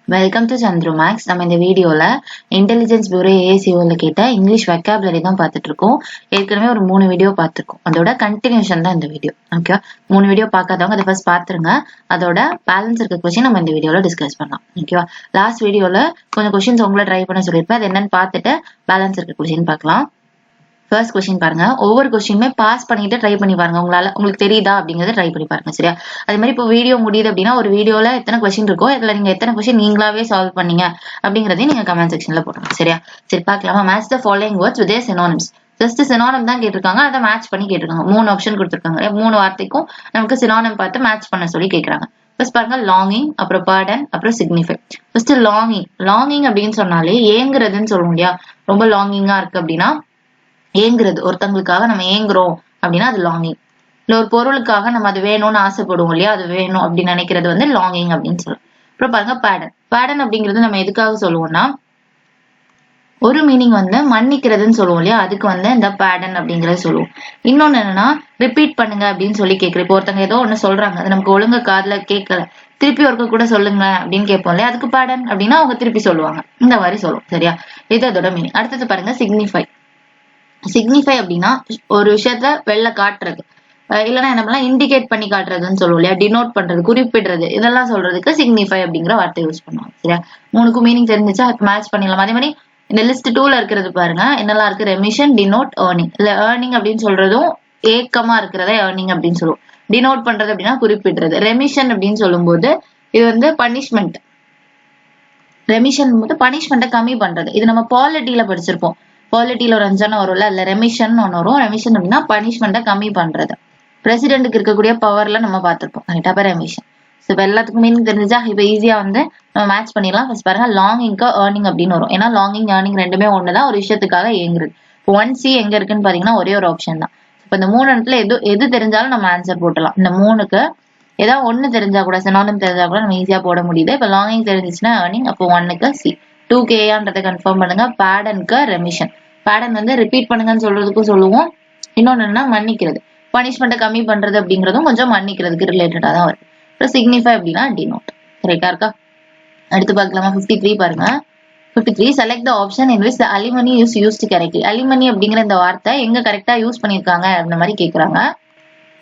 Welcome to Chandru maths. நம்ம இந்த வீடியோல இன்டெலிஜென்ஸ் பியூரோ ஏசிஓல கேட்ட இங்கிலீஷ் வெக்காபுலரி தான் பார்த்துட்டு இருக்கோம். ஏற்கனவே ஒரு 3 வீடியோ பார்த்துருக்கோம். அதோட கண்டினியூஷன் தான் இந்த வீடியோ. ஓகே, 3 வீடியோ பார்க்காதவங்க அதை ஃபர்ஸ்ட் பார்த்துருங்க. அதோட பேலன்ஸ் இருக்க கொஸ்டின் நம்ம இந்த வீடியோல டிஸ்கஸ் பண்ணலாம். ஓகேவா? லாஸ்ட் வீடியோல கொஞ்சம் கொஸ்டின்ஸ் உங்களை ட்ரை பண்ண சொல்லியிருப்பேன். அது என்னன்னு பார்த்துட்டு பேலன்ஸ் இருக்க கொஸ்டின் பார்க்கலாம். ஃபர்ஸ்ட் கொஸ்டின் பாருங்க. ஒவ்வொரு கொஸ்டினுமே பாஸ் பண்ணிட்டு ட்ரை பண்ணி பாருங்க. உங்களுக்கு தெரியுதா அப்படிங்கறத ட்ரை பண்ணி பாருங்க. சரியா? அதே மாதிரி இப்போ வீடியோ முடியுது அப்படின்னா ஒரு வீடியோல எத்தனை கொஸ்டின் இருக்கோ இதுல நீங்க எத்தனை கொஸ்டின் நீங்களாவே சால்வ் பண்ணீங்க அப்படிங்கறதையும் நீங்க கமெண்ட் செக்ஷன்ல போடுங்க. சரியா? சரி, பார்க்கலாமா? Match the following words with synonyms. Just synonym தான் கேட்டிருக்காங்க. அதை மேட்ச் பண்ணி கேட்டிருக்காங்க. 3 ஆப்ஷன் கொடுத்திருக்காங்க. 3 வார்த்தைக்கும் நமக்கு சினோனிம் பார்த்து மேட்ச் பண்ண சொல்லி கேட்கறாங்க. ஃபர்ஸ்ட் பாருங்க, லாங்கிங், அப்புறம் பர்டன், அப்புறம் சிக்னிஃபை. ஃபர்ஸ்ட் லாங்கிங் அப்படின்னு சொன்னாலே ஏங்குறதுன்னு சொல்ல முடியா. ரொம்ப லாங்கிங்கா இருக்கு அப்படின்னா ஏங்குறது. ஒருத்தங்களுக்காக நம்ம ஏங்குறோம் அப்படின்னா அது லாங்கிங். இல்ல ஒரு பொருளுக்காக நம்ம அது வேணும்னு ஆசைப்படுவோம் இல்லையா, அது வேணும் அப்படின்னு நினைக்கிறது வந்து லாங்கிங் அப்படின்னு சொல்லுவோம். அப்புறம் பாருங்க பேடன் அப்படிங்கிறது நம்ம எதுக்காக சொல்லுவோம்னா ஒரு மீனிங் வந்து மன்னிக்கிறதுன்னு சொல்லுவோம் இல்லையா, அதுக்கு வந்து இந்த பேடன் அப்படிங்கறது சொல்லுவோம். இன்னொன்னு என்னன்னா ரிப்பீட் பண்ணுங்க அப்படின்னு சொல்லி கேட்குறேன். இப்போ ஒருத்தங்க ஏதோ ஒண்ணு சொல்றாங்க, அது நமக்கு ஒழுங்கா காதுல கேட்கல, திருப்பி ஒருக்க கூட சொல்லுங்க அப்படின்னு கேட்போம் இல்லையா, அதுக்கு பேடன் அப்படின்னா அவங்க திருப்பி சொல்லுவாங்க. இந்த மாதிரி சொல்லுவோம். சரியா? இது அதோட மீனிங். அடுத்தது பாருங்க, சிக்னிஃபை அப்படின்னா ஒரு விஷயத்த வெளில காட்டுறது, இல்லைன்னா என்ன பண்ணலாம், இண்டிகேட் பண்ணி காட்டுறதுன்னு சொல்லுவோம் இல்லையா, டினோட் பண்றது, குறிப்பிடுறது, இதெல்லாம் சொல்றதுக்கு சிக்னிஃபை அப்படிங்கிற வார்த்தை யூஸ் பண்ணுவாங்க. சரியா? 3க்கும் மீனிங் தெரிஞ்சிச்சா மேட்ச் பண்ணிடலாம். அதே மாதிரி இந்த லிஸ்ட் 2ல இருக்கிறது பாருங்க, என்னெல்லாம் இருக்கு. Remission, denote, earning. இல்ல ஏர்னிங் அப்படின்னு சொல்றதும் ஏக்கமா இருக்கிறத ஏர்னிங் அப்படின்னு சொல்லுவோம். டினோட் பண்றது அப்படின்னா குறிப்பிடுறது. ரெமிஷன் அப்படின்னு சொல்லும்போது இது வந்து பனிஷ்மெண்ட். ரெமிஷன் போது பனிஷ்மெண்ட்டை கம்மி பண்றது. இது நம்ம பாலிட்டியில படிச்சிருப்போம். பாலிட்டியில ஒரு 5 வரும்ல, இல்ல ரெமிஷன் ஒன்று வரும். ரெமிஷன் அப்படின்னா பனிஷ்மெண்ட்டை கம்மி பண்றது. பிரசிடென்ட்டுக்கு இருக்கக்கூடிய பவர்ல நம்ம பார்த்திருப்போம். கரெக்டா? ரெமிஷன். இப்போ எல்லாத்துக்கும் மீனிங் தெரிஞ்சா இப்போ ஈஸியா வந்து நம்ம மேட்ச் பண்ணிடலாம். ஃபர்ஸ்ட் பாருங்க, லாங்கிங்க்கு ஏர்னிங் அப்படின்னு வரும். ஏன்னா லாங்கிங் ஏர்னிங் ரெண்டுமே ஒண்ணுதான், ஒரு விஷயத்துக்காக ஏங்குறது. இப்போ 1C எங்க இருக்குன்னு பாத்தீங்கன்னா ஒரே ஒரு ஆப்ஷன் தான். இப்போ இந்த 3 இடத்துல எது தெரிஞ்சாலும் நம்ம ஆன்சர் போட்டலாம். இந்த 3க்கு ஏதாவது ஒண்ணு தெரிஞ்சா கூட, சினோனிம் தெரிஞ்சா கூட நம்ம ஈஸியா போட முடியுது. இப்போ லாங்கிங் தெரிஞ்சிச்சுன்னா ஏர்னிங். அப்போ 1க்கு C. 2க்கு ஏன்றதை கன்ஃபார்ம் பண்ணுங்க. பேடனுக்கு ரெமிஷன். பேடன் வந்து ரிப்பீட் பண்ணுங்கன்னு சொல்றதுக்கும் சொல்லுவோம். இன்னொன்னு என்னன்னா மன்னிக்கிறது. பனிஷ்மெண்ட்டை கம்மி பண்றது அப்படிங்கிறதும் கொஞ்சம் மன்னிக்கிறதுக்கு ரிலேட்டடா தான் வருது. அப்புறம் சிக்னிஃபை அப்படின்னா டினோட். கரெக்டா இருக்கா? அடுத்து பார்க்கலாமா? 53 பாருங்க. 53, select the option in which the alimony is used correctly. Alimony அப்படிங்கிற இந்த வார்த்தை எங்க கரெக்டா யூஸ் பண்ணிருக்காங்க அந்த மாதிரி கேக்குறாங்க.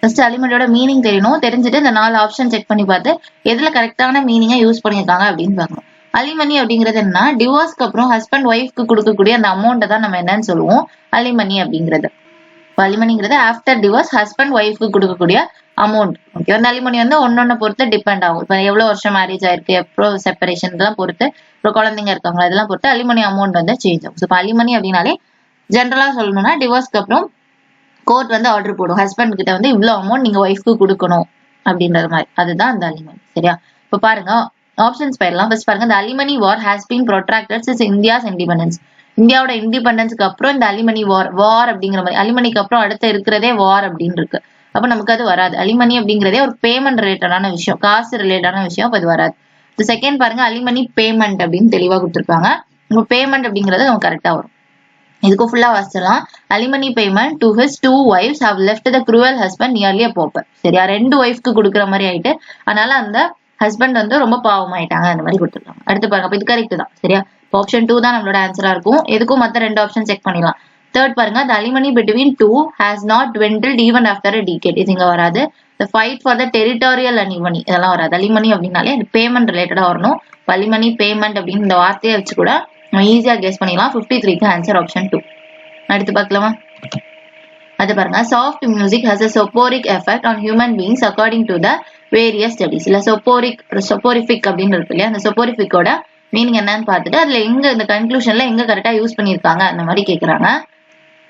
ஃபர்ஸ்ட் அலிமனியோட மீனிங் தெரியணும். தெரிஞ்சுட்டு இந்த 4 ஆப்ஷன் செக் பண்ணி பார்த்து எதுல கரெக்டான மீனிங்கா யூஸ் பண்ணிருக்காங்க அப்படின்னு பார்க்கணும். அலிமனி அப்படிங்கிறது என்ன, டிவோர்ஸ்க்கு அப்புறம் ஹஸ்பண்ட் ஒய்ஃப்க்கு கொடுக்கக்கூடிய அந்த அமௌண்ட்டை தான் நம்ம என்னன்னு சொல்லுவோம், அலிமனி அப்படிங்கிறது. அலிமனிங்கிறது ஆஃப்டர் டிவோர்ஸ் ஹஸ்பண்ட் ஒய்ஃப்க்கு கொடுக்கக்கூடிய அமௌண்ட். ஓகே, அந்த அலிமனி வந்து ஒன்னொன்னு பொறுத்து டிபெண்ட் ஆகும். இப்போ எவ்வளவு வருஷம் மேரேஜ் ஆயிருக்கு, எப்போ செப்பரேஷன், இதெல்லாம் பொறுத்து, இப்போ குழந்தைங்க இருக்காங்களா, இதெல்லாம் பொறுத்து அலிமனி அமௌண்ட் வந்து சேஞ்ச் ஆகும். இப்போ அலிமனி அப்படின்னாலே ஜென்ரலா சொல்லணும்னா டிவோர்ஸ்க்கு அப்புறம் கோர்ட் வந்து ஆர்டர் போடும், ஹஸ்பண்ட் கிட்ட வந்து இவ்வளவு அமௌண்ட் நீங்க ஒய்ஃப்க்கு கொடுக்கணும் அப்படின்ற மாதிரி. அதுதான் அந்த அலிமனி. சரியா? இப்போ பாருங்க, ஆப்ஷன்ஸ் போயிடலாம். ஃபர்ஸ்ட் பாருங்க, the alimony war has been protracted since India's independence. இந்தியாவோட இண்டிபெண்டன்ஸ்க்கு அப்புறம் இந்த அலிமனி வார் அப்படிங்கிற மாதிரி, அலிமனிக்கு அப்புறம் அடுத்து இருக்கிறதே வார் அப்படின்னு இருக்கு. அப்ப நமக்கு அது வராது. அலிமனி அப்படிங்கிறதே ஒரு பேமெண்ட் ரிலேட்டடான விஷயம், காசு ரிலேட்டடான விஷயம். அப்ப அது வராது. செகண்ட் பாருங்க, அலிமனி பேமெண்ட் அப்படின்னு தெளிவா கொடுத்துருக்காங்க. உங்க பேமெண்ட் அப்படிங்கிறது நமக்கு கரெக்டா வரும். இதுக்கு ஃபுல்லா வாசிச்சலாம். Alimony payment to his 2 wives have left the cruel husband nearly a pauper. சரியா? 2 ஒய்ஃப்க்கு கொடுக்குற மாதிரி ஆயிட்டு, அதனால அந்த ஹஸ்பண்ட் வந்து ரொம்ப பாவம் ஆயிட்டாங்க அந்த மாதிரி கொடுத்துருக்காங்க. அடுத்து பாருங்க, அப்ப இது கரெக்ட் தான். சரியா? ஆப்ஷன் 2 தான் நம்மளோட ஆன்சரா இருக்கும். எதுக்கும் மத்த 2 ஆப்ஷன் செக் பண்ணிடலாம். தேர்ட் பாருங்க, the alimony between two has not dwindled even after a decade. இது இங்க வராது. the fight for the territorial alimony இதெல்லாம் வராது. அலிமனி அப்படின்னாலே அது பேமெண்ட் ரிலேட்டடா வரணும். அலிமனி பேமெண்ட் அப்படின்னு இந்த வார்த்தையை வச்சு கூட நம்ம ஈஸியா கெஸ் பண்ணிடலாம். 53க்கு ஆன்சர் ஆப்ஷன் 2. அடுத்து பார்க்கலாமா? அது பாருங்க, soft music has a soporific effect on human beings according to the various studies. இல்ல soporific அப்படின்னு இருக்கு இல்லையா, அந்த soporificோட மீனிங் என்னன்னு பார்த்துட்டு அதுல எங்க இந்த கன்க்ளூஷன்ல எங்க கரெக்டா யூஸ் பண்ணிருக்காங்க அந்த மாதிரி கேக்குறாங்க.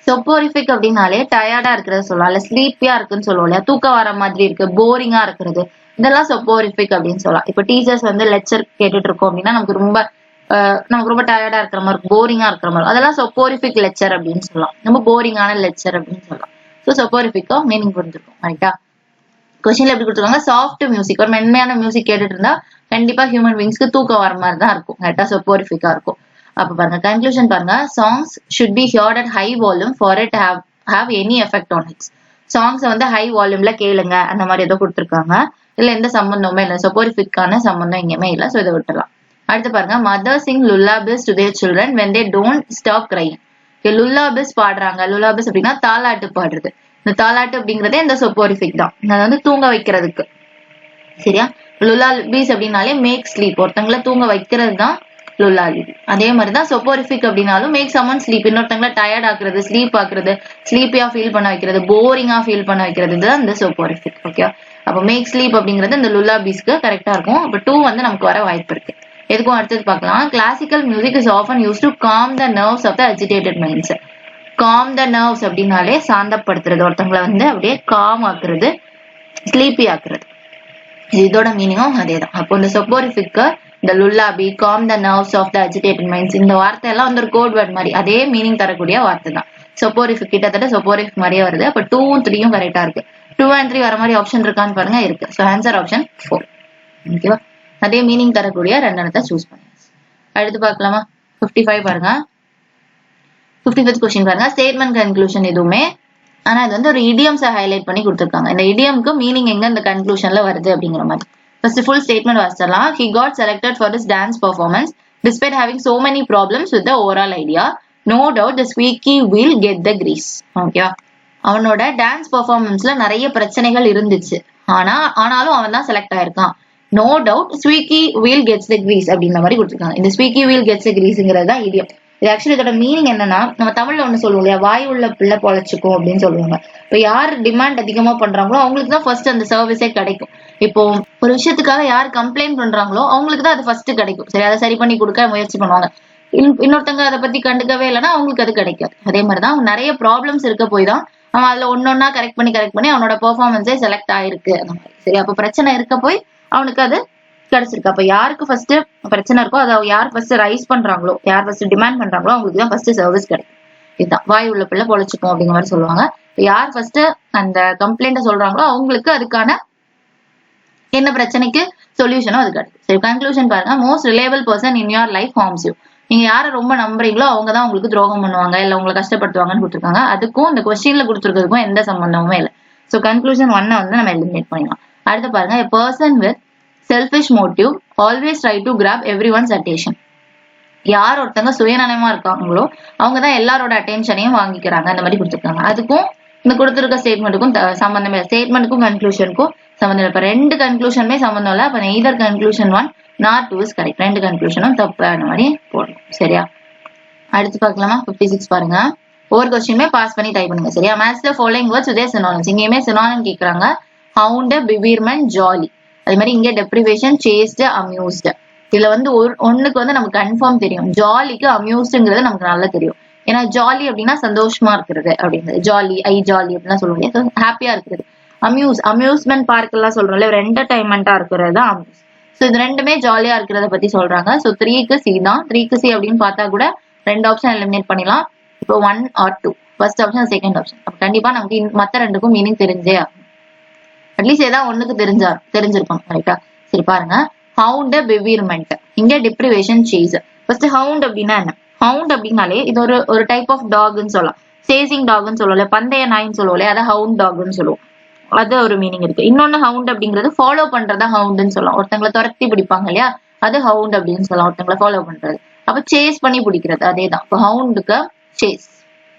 சொப்போரிஃபிக் அப்படின்னாலே டயர்டா இருக்கிறது சொல்லலாம், இல்ல ஸ்லீப்பியா இருக்குன்னு சொல்லுவோம் இல்லையா, தூக்கம் வர மாதிரி இருக்கு, போரிங்கா இருக்கிறது, இதெல்லாம் சொப்போரிஃபிக் அப்படின்னு சொல்லலாம். இப்போ டீச்சர்ஸ் வந்து லெக்சர் கேட்டுட்டு இருக்கோம் அப்படின்னா நமக்கு ரொம்ப டயர்டா இருக்கிற மாதிரி, போரிங்கா இருக்கிற மாதிரி, அதெல்லாம் சொப்போரிஃபிக் லெக்சர் அப்படின்னு சொல்லலாம். ரொம்ப போரிங்கான லெக்சர் அப்படின்னு சொல்லலாம். ஸோ சொப்போரிஃபிக்கா மீனிங் புரிஞ்சிருக்கும். ரைட்டா? கொஸ்டின்ல எப்படி கொடுத்துருக்காங்க, சாஃப்ட் மியூசிக், ஒரு மென்மையான மியூசிக் கேட்டுட்டு இருந்தா கண்டிப்பா ஹியூமன் பீங்ஸ்க்கு தூக்கம் வர மாதிரி தான் இருக்கும். கரெக்டா? சொப்போரிஃபிக்கா இருக்கும். அப்ப பாருங்க, கன்க்ளூஷன் பாருங்க, songs should be heard at high volume for it have any effect on it's. Songs வந்து ஹை வால்யூம்ல கேளுங்க அந்த மாதிரி ஏதோ கொடுத்துருக்காங்க. இல்ல எந்த சம்பந்தமுமே இல்லை, சொப்போரிஃபிக்கான சம்பந்தம் எங்கேயுமே இல்லை. ஸோ இதை விட்டுலாம். அடுத்து பாருங்க, mother Singh lullabies to their children when they don't stop crying. lullabies பாடுறாங்க. lullabies அப்படின்னா தாலாட்டு பாடுறது. இந்த தாலாட்டு அப்படிங்கறதே இந்த soporific தான். அது வந்து தூங்க வைக்கிறதுக்கு. சரியா? lullabies அப்படின்னாலே மேக் ஸ்லீப், ஒருத்தங்களை தூங்க வைக்கிறது தான் lullaby. அதே மாதிரிதான் soporific அப்படின்னாலும் மேக் someone sleep, இன்னொருத்தங்களை டயர்ட் ஆக்குறது, ஸ்லீப் ஆக்குறது, ஸ்லீப்பியா ஃபீல் பண்ண வைக்கிறது, போரிங்கா ஃபீல் பண்ண வைக்கிறது தான் இந்த soporific. ஓகே, அப்ப மேக் ஸ்லீப் அப்படிங்கிறது இந்த lullabiesக்கு கரெக்டா இருக்கும். அப்ப 2 வந்து நமக்கு வர வாய்ப்பு இருக்கு. எதுக்கும் அடுத்தது பார்க்கலாம். Classical music is often use to calm the nerves of the agitated minds. Calm the nerves அப்படின்னாலே சாந்தப்படுத்துறது, ஒருத்தங்களை வந்து அப்படியே காம் ஆக்குறது, ஸ்லீப்பி ஆக்குறது. இதோட மீனிங்கும் அதே தான். அப்போ இந்த சொப்போரிஃபிக்கு இந்த lullaby, calm the nerves of the agitated minds, இந்த வார்த்தை எல்லாம் வந்து ஒரு கோட் வேர்ட் மாதிரி அதே மீனிங் தரக்கூடிய வார்த்தை தான். சொப்போரிஃபிக் கிட்டத்தட்ட சொப்போரிஃபிக் மாதிரியே வருது. அப்ப 2 3 கரெக்டா இருக்கு. 2 and 3 வர மாதிரி ஆப்ஷன் இருக்கான்னு பாருங்க, இருக்கு. So answer option 4. ஓகேவா? அதே மீனிங் தரக்கூடிய 2 இடத்தை சூஸ் பண்ணியாச்சு. அடுத்து பார்க்கலாமா? 55 பாருங்க. 55th கொஸ்டின் பாருங்க. ஸ்டேட்மெண்ட் கன்க்ளூஷன் எதுவுமே, ஆனா இது வந்து ஒரு இடியம்ஸை ஹைலைட் பண்ணி கொடுத்துருக்காங்க. இந்த இடியம்க்கு மீனிங் எங்க இந்த கன்க்ளூஷன்ல வருது அப்படிங்கிற மாதிரி. ஃபர்ஸ்ட் ஃபுல் ஸ்டேட்மெண்ட் வாசிச்சலாம். He got selected for his dance performance despite having so many problems with the overall idea. No doubt the squeaky wheel get the grease. ஓகேவா? அவனோட டான்ஸ் பெர்ஃபார்மன்ஸ்ல நிறைய பிரச்சனைகள் இருந்துச்சு, ஆனாலும் அவன் தான் செலக்ட் ஆயிருக்கான். No doubt squeaky wheel gets the grease அப்படின்ற மாதிரி கொடுத்துருக்காங்க. இந்த ஸ்வீக்கி வீல் கெட்ஸ் த கிரீஸ்ங்கிறது தான் இடியம். இது ஆக்சுவலி இதோட மீனிங் என்னன்னா, நம்ம தமிழ்ல ஒண்ணு சொல்லுவோம் இல்லையா, வாய் உள்ள பிள்ளை பொழைச்சுக்கும் அப்படின்னு சொல்லுவாங்க. இப்ப யார் டிமாண்ட் அதிகமா பண்றாங்களோ அவங்களுக்கு தான் ஃபர்ஸ்ட் அந்த சர்வீஸே கிடைக்கும். இப்போ ஒரு விஷயத்துக்காக யார் கம்ப்ளைண்ட் பண்றாங்களோ அவங்களுக்கு தான் அது ஃபர்ஸ்ட் கிடைக்கும். சரி, அதை சரி பண்ணி கொடுக்க முயற்சி பண்ணுவாங்க. இன்னொருத்தங்க அதை பத்தி கண்டுக்கவே இல்லைன்னா அவங்களுக்கு அது கிடைக்காது. அதே மாதிரிதான் நிறைய ப்ராப்ளம்ஸ் இருக்க போய் தான் அவன் அதுல ஒன்னொன்னா கரெக்ட் பண்ணி அவனோட பெர்ஃபார்மன்ஸே செலக்ட் ஆயிருக்கு. அந்த மாதிரி. சரி, அப்ப பிரச்சனை இருக்க போய் அவனுக்கு அது கிடைச்சிருக்கு. அப்ப யாருக்கு ஃபர்ஸ்ட் பிரச்சனை இருக்கோ அதை யார் ஃபர்ஸ்ட் ரைஸ் பண்றாங்களோ, யார் ஃபர்ஸ்ட் டிமாண்ட் பண்றாங்களோ அவங்களுக்கு தான் ஃபர்ஸ்ட் சர்வீஸ் கிடைக்கும். இதுதான் வாய் உள்ள பிள்ளை பொழைச்சுக்கும் அப்படிங்கிற மாதிரி சொல்லுவாங்க. யார் ஃபர்ஸ்ட் அந்த கம்ப்ளைண்ட சொல்றாங்களோ அவங்களுக்கு அதுக்கான என்ன பிரச்சனைக்கு சொல்யூஷனோ அது கிடைக்கும். சரி, கன்க்ளூஷன் பாருங்க. Most reliable person in your life harms you. நீங்க யாரை ரொம்ப நம்புறீங்களோ அவங்க தான் உங்களுக்கு துரோகம் பண்ணுவாங்க, இல்ல உங்களை கஷ்டப்படுத்துவாங்கன்னு கொடுத்துருக்காங்க. அதுக்கும் இந்த கொஸ்டின்ல கொடுத்துருக்கிறதுக்கும் எந்த சம்பந்தமுமே இல்லை. ஸோ கன்க்ளூஷன் 1 வந்து நம்ம எலிமினேட் பண்ணிடலாம். அடுத்து பாருங்க. A person with selfish motive always try to grab everyone's attention. யார் ஒருத்தங்க சுயநலமா இருக்காங்களோ அவங்க தான் எல்லாரோட அட்டென்ஷனையும் வாங்கிக்கிறாங்க, அந்த மாதிரி கொடுத்துருக்காங்க. அதுக்கும் இந்த கொடுத்துருக்க ஸ்டேட்மெண்ட்டுக்கும் சம்பந்தமே இல்லை. ஸ்டேட்மெண்ட்டுக்கும் கன்க்ளூஷனுக்கும் சம்பந்தம் இல்லை. இப்ப 2 கன்க்ளூஷனுமே சம்பந்தம் இல்லை. அப்ப either conclusion 1 not 2 is correct. 2 கன்க்ளூஷனும் தப்பு, அந்த மாதிரி போடணும். சரியா? அடுத்து பார்க்கலாமா? 56 பாருங்க. ஒவ்வொரு கொஸ்டினுமே பாஸ் பண்ணி டைப் பண்ணுங்க. சரியா? Match the following words with synonyms. இங்கேயுமே சினோனிம் கேட்கறாங்க. Hound, bereavement, jolly. அதே மாதிரி இங்கே டெப்ரிவேஷன், சேஸ்ட், அம்யூஸ்ட். இதுல வந்து ஒண்ணுக்கு வந்து நமக்கு கன்ஃபார்ம் தெரியும். ஜாலிக்கு அம்யூஸ்ட்ங்கிறது நமக்கு நல்லா தெரியும். ஏன்னா ஜாலி அப்படின்னா சந்தோஷமா இருக்கிறது அப்படிங்கிறது. ஜாலி, ஜாலி அப்படின்னா சொல்லுவாங்க, ஹாப்பியா இருக்கிறது. அம்யூஸ்மெண்ட் பார்க் எல்லாம் சொல்றோம்ல, ஒரு என்டர்டைன்மெண்டா இருக்கிறது தான் அம்யூஸ். ஸோ இது ரெண்டுமே ஜாலியா இருக்கிறத பத்தி சொல்றாங்க. ஸோ 3க்கு C தான். 3க்கு C அப்படின்னு பார்த்தா கூட 2 ஆப்ஷன் எலிமினேட் பண்ணிடலாம். இப்போ 1 or 2, first option, second option. அப்ப கண்டிப்பா நமக்கு மத்த 2க்கும் மீனிங் தெரிஞ்சே ஆகும். அட்லீஸ்ட் ஏதாவது ஒண்ணுக்கு தெரிஞ்சிருக்கும். கரெக்டா? சரி பாருங்க. ஹவுண்ட், பிவீர்மென்ட். இங்க டிப்ரிவேஷன், சேஸ். ஃபர்ஸ்ட் ஹவுண்ட் அப்படின்னா என்ன? ஹவுண்ட் அப்படின்னாலே இது ஒரு டைப் ஆஃப் டாக்னு சொல்லலாம். சேசிங் டாக்னு சொல்லுவோம்ல, பந்தய நாயின்னு சொல்லுவோம்ல, அதை ஹவுண்ட் டாக்னு சொல்லுவோம். அது ஒரு மீனிங் இருக்கு. இன்னொன்னு ஹவுண்ட் அப்படிங்கிறது ஃபாலோ பண்றதா ஹவுண்ட்னு சொல்லலாம். ஒருத்தங்களை துரத்தி பிடிப்பாங்க இல்லையா, அது ஹவுண்ட் அப்படின்னு சொல்லலாம். ஒருத்தங்களை ஃபாலோ பண்றது. அப்ப சேஸ் பண்ணி பிடிக்கிறது, அதேதான். இப்போ ஹவுண்டுக்கு சேஸ்.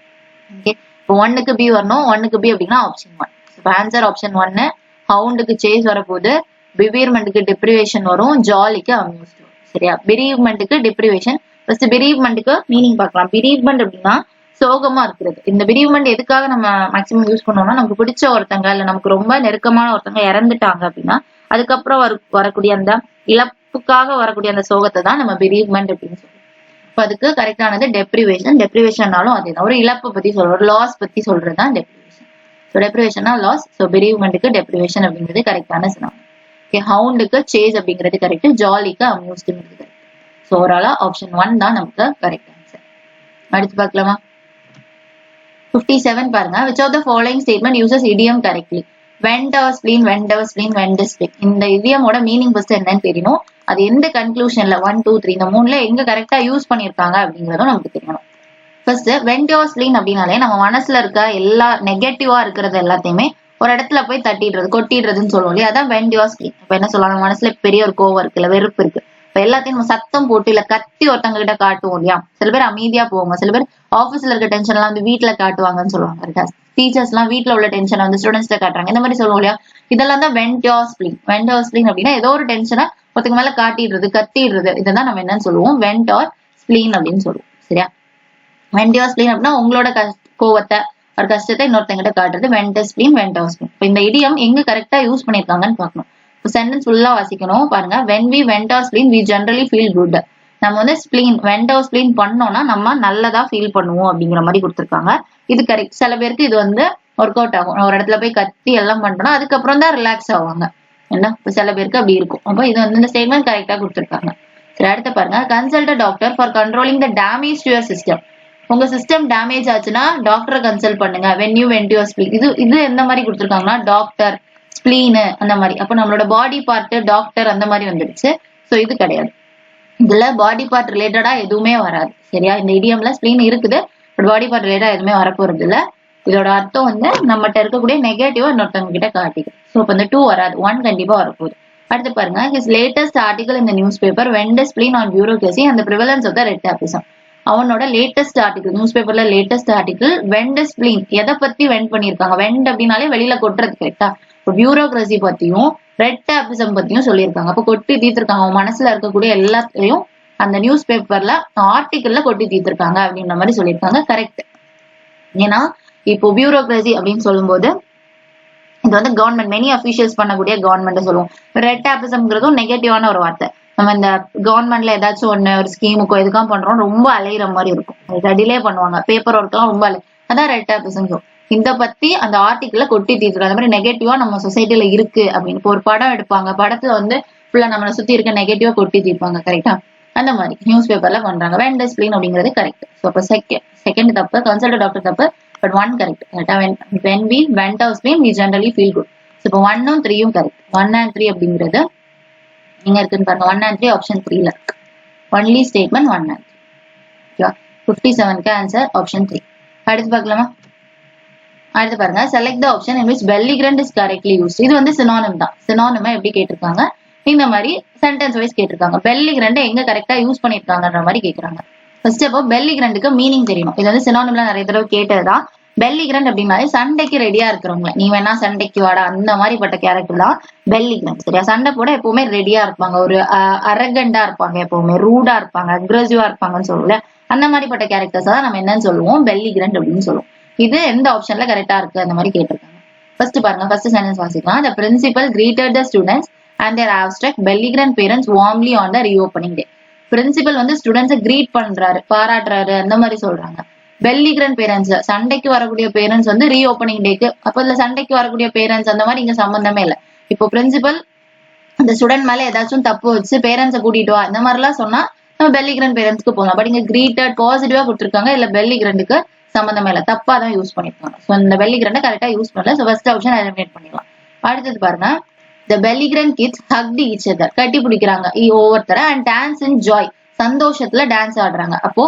ஓகே, இப்போ 1க்கு B வரணும். 1க்கு B அப்படின்னா ஆப்ஷன் 1. இப்போ ஆன்சர் ஆப்ஷன் 1. ஹவுண்டுக்கு சேஸ் வரப்போகுது, பிவீர்மெண்ட்டுக்கு டிப்ரிவேஷன் வரும், ஜாலிக்கு அம்யூஸ்ட் வரும். சரியா? பிரீவ்மெண்ட்டுக்கு டிப்ரிவேஷன். ஃபர்ஸ்ட் பிரீவ்மெண்ட்டுக்கு மீனிங் பார்க்கலாம். பிரீவ்மெண்ட் அப்படின்னா சோகமா இருக்கிறது. இந்த பிரீவ்மெண்ட் எதுக்காக நம்ம மேக்சிமம் யூஸ் பண்ணோம்னா, நமக்கு பிடிச்ச ஒருத்தங்க இல்ல நமக்கு ரொம்ப நெருக்கமான ஒருத்தங்க இறந்துட்டாங்க அப்படின்னா அதுக்கப்புறம் வரக்கூடிய அந்த இழப்புக்காக வரக்கூடிய அந்த சோகத்தை தான் நம்ம பிரீவ்மெண்ட் அப்படின்னு சொல்றோம். இப்ப அதுக்கு கரெக்டானது டெப்ரிவேஷன். டெப்ரிவேஷன்னாலும் அதேதான், ஒரு இழப்பை பத்தி சொல்றோம், ஒரு லாஸ் பத்தி சொல்றதுதான் டெப்ரிவேஷன். ஸோ டெப்ரிவேஷன்னா லாஸ். ஸோ பிரீவ்மெண்ட்டுக்கு டெப்ரிவேஷன் அப்படிங்கிறது கரெக்டான சினானிம். ஓகே, ஹவுண்டுக்கு சேஸ் அப்படிங்கிறது கரெக்ட், ஜாலிக்கு அம்யூஸ்டுங்கிறது கரெக்ட். ஸோ ஓவராலா ஆப்ஷன் 1 தான் நமக்கு கரெக்ட் ஆன்சர். அடுத்து பார்க்கலாமா? 57 பாருங்க. which of the following statement uses idiom correctly? went our spleen, went our spleen, went the spleen. இந்த இடியமோட மீனிங் ஃபர்ஸ்ட் என்னன்னு தெரியணும். அது எந்த கன்க்ளூஷன்ல 1 2 3 இந்த 3ல எங்க கரெக்டா யூஸ் பண்ணிருக்காங்க அப்படிங்கறதும் நமக்கு தெரியணும். ஃபர்ஸ்ட் went our spleen அப்படின்னாலே நம்ம மனசுல இருக்க எல்லா நெகட்டிவா இருக்கிறது எல்லாத்தையுமே ஒரு இடத்துல போய் தட்டிடுறது, கொட்டிடுறதுன்னு சொல்லுவோம் இல்லையா, அதான் went your spleen. இப்ப என்ன சொல்லலாம், மனசுல பெரிய ஒரு கோவம் இருக்குல்ல, வெறுப்பு இருக்கு, இப்ப எல்லாத்தையும் நம்ம சத்தம் போட்டு இல்ல கத்தி ஒருத்தவங்க கிட்ட காட்டுவோம் இல்லையா, சில பேர் அமைதியா போவாங்க, சில பேர் ஆபீஸ்ல இருக்க டென்ஷன் எல்லாம் வந்து வீட்டுல காட்டுவாங்கன்னு சொல்லுவாங்க. டீச்சர்ஸ் எல்லாம் வீட்டுல உள்ள டென்ஷனை வந்து ஸ்டூடெண்ட்ஸ்ட காட்டுறாங்க, இந்த மாதிரி சொல்லுவோம் இல்லையா. இதெல்லாம் தான் went your spleen. Went your spleen அப்படின்னா ஏதோ ஒரு டென்ஷனை ஒருத்தங்க மேல காட்டிடுறது, கத்திடுறது, இதான் நம்ம என்னன்னு சொல்லுவோம், வெண்ட் யோர் ஸ்பிளீன் அப்படின்னு சொல்லுவோம். சரியா, வெண்ட் யோர் ஸ்பிளீன் அப்படின்னா உங்களோட கோவத்தை ஒரு கஷ்டத்தை இன்னொருத்தங்கிட்ட காட்டுறது went spleen, went your spleen. இப்ப இந்த இடியம் எங்க கரெக்டா யூஸ் பண்ணிருக்காங்கன்னு பாக்கணும். சென்டென்ஸ் ஃபுல்லா வாசிக்கணும் பாருங்க. when we vent our spleen we generally feel good. நம்ம வந்து ஸ்பிளீன் வெண்ட் our spleen பண்ணோம்னா நம்ம நல்லதா ஃபீல் பண்ணுவோம் அப்படிங்கிற மாதிரி கொடுத்துருக்காங்க. இது கரெக்ட். சில பேருக்கு இது வந்து ஒர்க் அவுட் ஆகும். ஒரு இடத்துல போய் கத்தி எல்லாம் பண்றோம்னா அதுக்கப்புறம் தான் ரிலாக்ஸ் ஆவாங்க. என்ன, சில பேருக்கு அப்படி இருக்கும். அப்போ இது வந்து இந்த ஸ்டேட்மெண்ட் கரெக்டா கொடுத்துருக்காங்க. சரி, அடுத்து பாருங்க. Consult doctor for controlling the damage to your system. உங்க சிஸ்டம் டேமேஜ் ஆச்சுன்னா டாக்டரை கன்சல்ட் பண்ணுங்க. when you vent your spleen. இது எந்த மாதிரி கொடுத்துருக்காங்கன்னா டாக்டர், ஸ்பிளீனு அந்த மாதிரி. அப்ப நம்மளோட பாடி பார்ட் டாக்டர் அந்த மாதிரி வந்துடுச்சு. சோ இது கிடையாது. இதுல பாடி பார்ட் ரிலேட்டடா எதுவுமே வராது. சரியா, இந்த இடியம்ல ஸ்பிளீன் இருக்குது, பட் பாடி பார்ட் ரிலேட்டடா எதுவுமே வரப்போறது இல்ல. இதோட அர்த்தம் வந்து நம்மகிட்ட இருக்கக்கூடிய நெகட்டிவா இன்னொருத்தவங்க கிட்ட காட்டிக்கும். சோ இப்ப இந்த 2 வராது, 1 கண்டிப்பா வரப்போகுது. அடுத்து பாருங்க. his latest article in the newspaper went the spleen on bureaucracy and the prevalence of the red tapism. அவனோட லேட்டஸ்ட் ஆர்டிகல், நியூஸ் பேப்பர்ல லேட்டஸ்ட் ஆர்டிகல் வெண்ட் ஸ்பிளீன். எதை பத்தி வெண்ட் பண்ணிருக்காங்க? வெண்ட் அப்படின்னாலே வெளியில கொட்டுறது, கரெக்டா. பியூரோகிரசி பத்தியும் ரெட் டேபிசம் பத்தியும் சொல்லியிருக்காங்க. அப்ப கொட்டி தீர்த்திருக்காங்க. அவன் மனசுல இருக்கக்கூடிய எல்லாத்தையும் அந்த நியூஸ் பேப்பர்ல ஆர்டிகல்ல கொட்டி தீர்த்திருக்காங்க அப்படின்ற மாதிரி சொல்லியிருக்காங்க. கரெக்ட். ஏன்னா இப்போ பியூரோகிரசி அப்படின்னு சொல்லும் போது இது வந்து கவர்மெண்ட், மெனி அபிஷியல்ஸ் பண்ணக்கூடிய கவர்மெண்ட் சொல்லுவோம். ரெட் டேபிசம்ங்கிறதும் நெகட்டிவான ஒரு வார்த்தை. நம்ம இந்த கவர்மெண்ட்ல ஏதாச்சும் ஒண்ணு ஒரு ஸ்கீமுக்கோ எதுக்காம் பண்றோம், ரொம்ப அலையிற மாதிரி இருக்கும், டிலே பண்ணுவாங்க, பேப்பர் ஒர்க் எல்லாம் ரொம்ப அதான் ரெட் டேபிசம். இந்த பத்தி அந்த ஆர்டிக்கல்ல கொட்டி தீர்த்துருக்காங்க. அந்த மாதிரி நெகட்டிவா நம்ம சொசைட்டில இருக்கு அப்படின்னு. இப்போ ஒரு படம் எடுப்பாங்க, படத்துல வந்து ஃபுல்லா நம்மளை சுத்தி இருக்க நெகட்டிவா கொட்டி தீர்ப்பாங்க, கரெக்டா. அந்த மாதிரி நியூஸ் பேப்பர்ல பண்றாங்க. வெண்ட் ஸ்பிளீன் அப்படிங்கிறது கரெக்ட். ஸோ அப்போ செகண்ட் தப்பு, கன்சல்ட் டாக்டர் தப்பு, பட் 1 கரெக்ட். கரெக்டா. when we vent our spleen we generally feel good. So இப்போ 1ம் 3ம் கரெக்ட். 1 and 3 அப்படிங்கிறது எங்க இருக்குன்னு பாருங்க. 1 and 3 ஆப்ஷன் 3ல இருக்கு. Only statement 1 and 3. 57க்கு ஆன்சர் ஆப்ஷன் 3. அடுத்து பார்க்கலாமா? அடுத்து பாருங்க. Select the option in which belligerent is correctly used. இது வந்து சினானிம் தான். சினானிமா எப்படி கேட்டிருக்காங்க, இந்த மாதிரி சென்டென்ஸ் வைஸ் கேட்டிருக்காங்க. பெல்லிகிரண்ட் எங்க கரெக்டா யூஸ் பண்ணிருக்காங்கன்ற மாதிரி கேக்குறாங்க. ஃபர்ஸ்ட் அப்போ பெல்லிகிரண்டுக்கு மீனிங் தெரியணும். இது வந்து சினானிம்ல நிறைய தடவை கேட்டதுதான். பெல்லிகிரண்ட் அப்படின்னாலே சண்டைக்கு ரெடியா இருக்கிறவங்க, நீ வேணா சண்டைக்கு வாடா அந்த மாதிரி பட்ட கேரக்டர் தான் பெல்லிகிரண்ட். சரியா, சண்டை போட எப்பவுமே ரெடியா இருப்பாங்க, ஒரு அரகண்டா இருப்பாங்க, எப்பவுமே ரூடா இருப்பாங்க, அக்ரெசிவா இருப்பாங்கன்னு சொல்லுவோம்ல, அந்த மாதிரி பட்ட கேரக்டர்ஸ் தான் நம்ம என்னன்னு சொல்லுவோம், பெல்லிகிரண்ட் அப்படின்னு சொல்லுவோம். இது எந்த ஆப்ஷன்ல கரெக்டா இருக்கு அந்த மாதிரி கேட்டிருக்காங்க. ஃபர்ஸ்ட் பாருங்க. ஃபர்ஸ்ட் சென்டென்ஸ் வாசிக்கலாம். The principal greeted the students and their abstract belligerent parents warmly on the reopening day. Principal வந்து ஸ்டூடெண்ட்ஸை கிரீட் பண்றாரு, பாராட்டுறாரு, அந்த மாதிரி சொல்றாங்க. பெல்லிகிரண்ட் பேரண்ட்ஸ், சண்டைக்கு வரக்கூடிய பேரண்ட்ஸ் வந்து ரீஓப்பனிங் டேக்கு. அப்ப இதுல சண்டைக்கு வரக்கூடிய பேரண்ட்ஸ் அந்த மாதிரி இங்க சம்பந்தமே இல்லை. இப்போ பிரின்சிபல் அந்த ஸ்டூடெண்ட் மேல ஏதாச்சும் தப்பு வச்சு பேரண்ட்ஸை கூட்டிட்டு வா இந்த மாதிரி எல்லாம் சொன்னா நம்ம பெல்லிகிரண்ட் பேரண்ட்ஸ்க்கு போகலாம். பட் இங்க கிரீட்டட் பாசிட்டிவா கொடுத்துருக்காங்க, இல்ல பெல்லிகிரண்டுக்கு சம்பந்தமே இல்லை, தப்பா தான் யூஸ் பண்ணிருக்காங்க. ஸோ இந்த பெல்லிகிரண்டை கரெக்டா யூஸ் பண்ணல. ஸோ ஃபர்ஸ்ட் ஆப்ஷன் எலிமினேட் பண்ணிடலாம். அடுத்தது பாருங்க. The belligerent kids hugged each other. கட்டி பிடிக்கிறாங்க ஒவ்வொருத்தர and dance in joy. சந்தோஷத்துல டான்ஸ் ஆடுறாங்க. அப்போ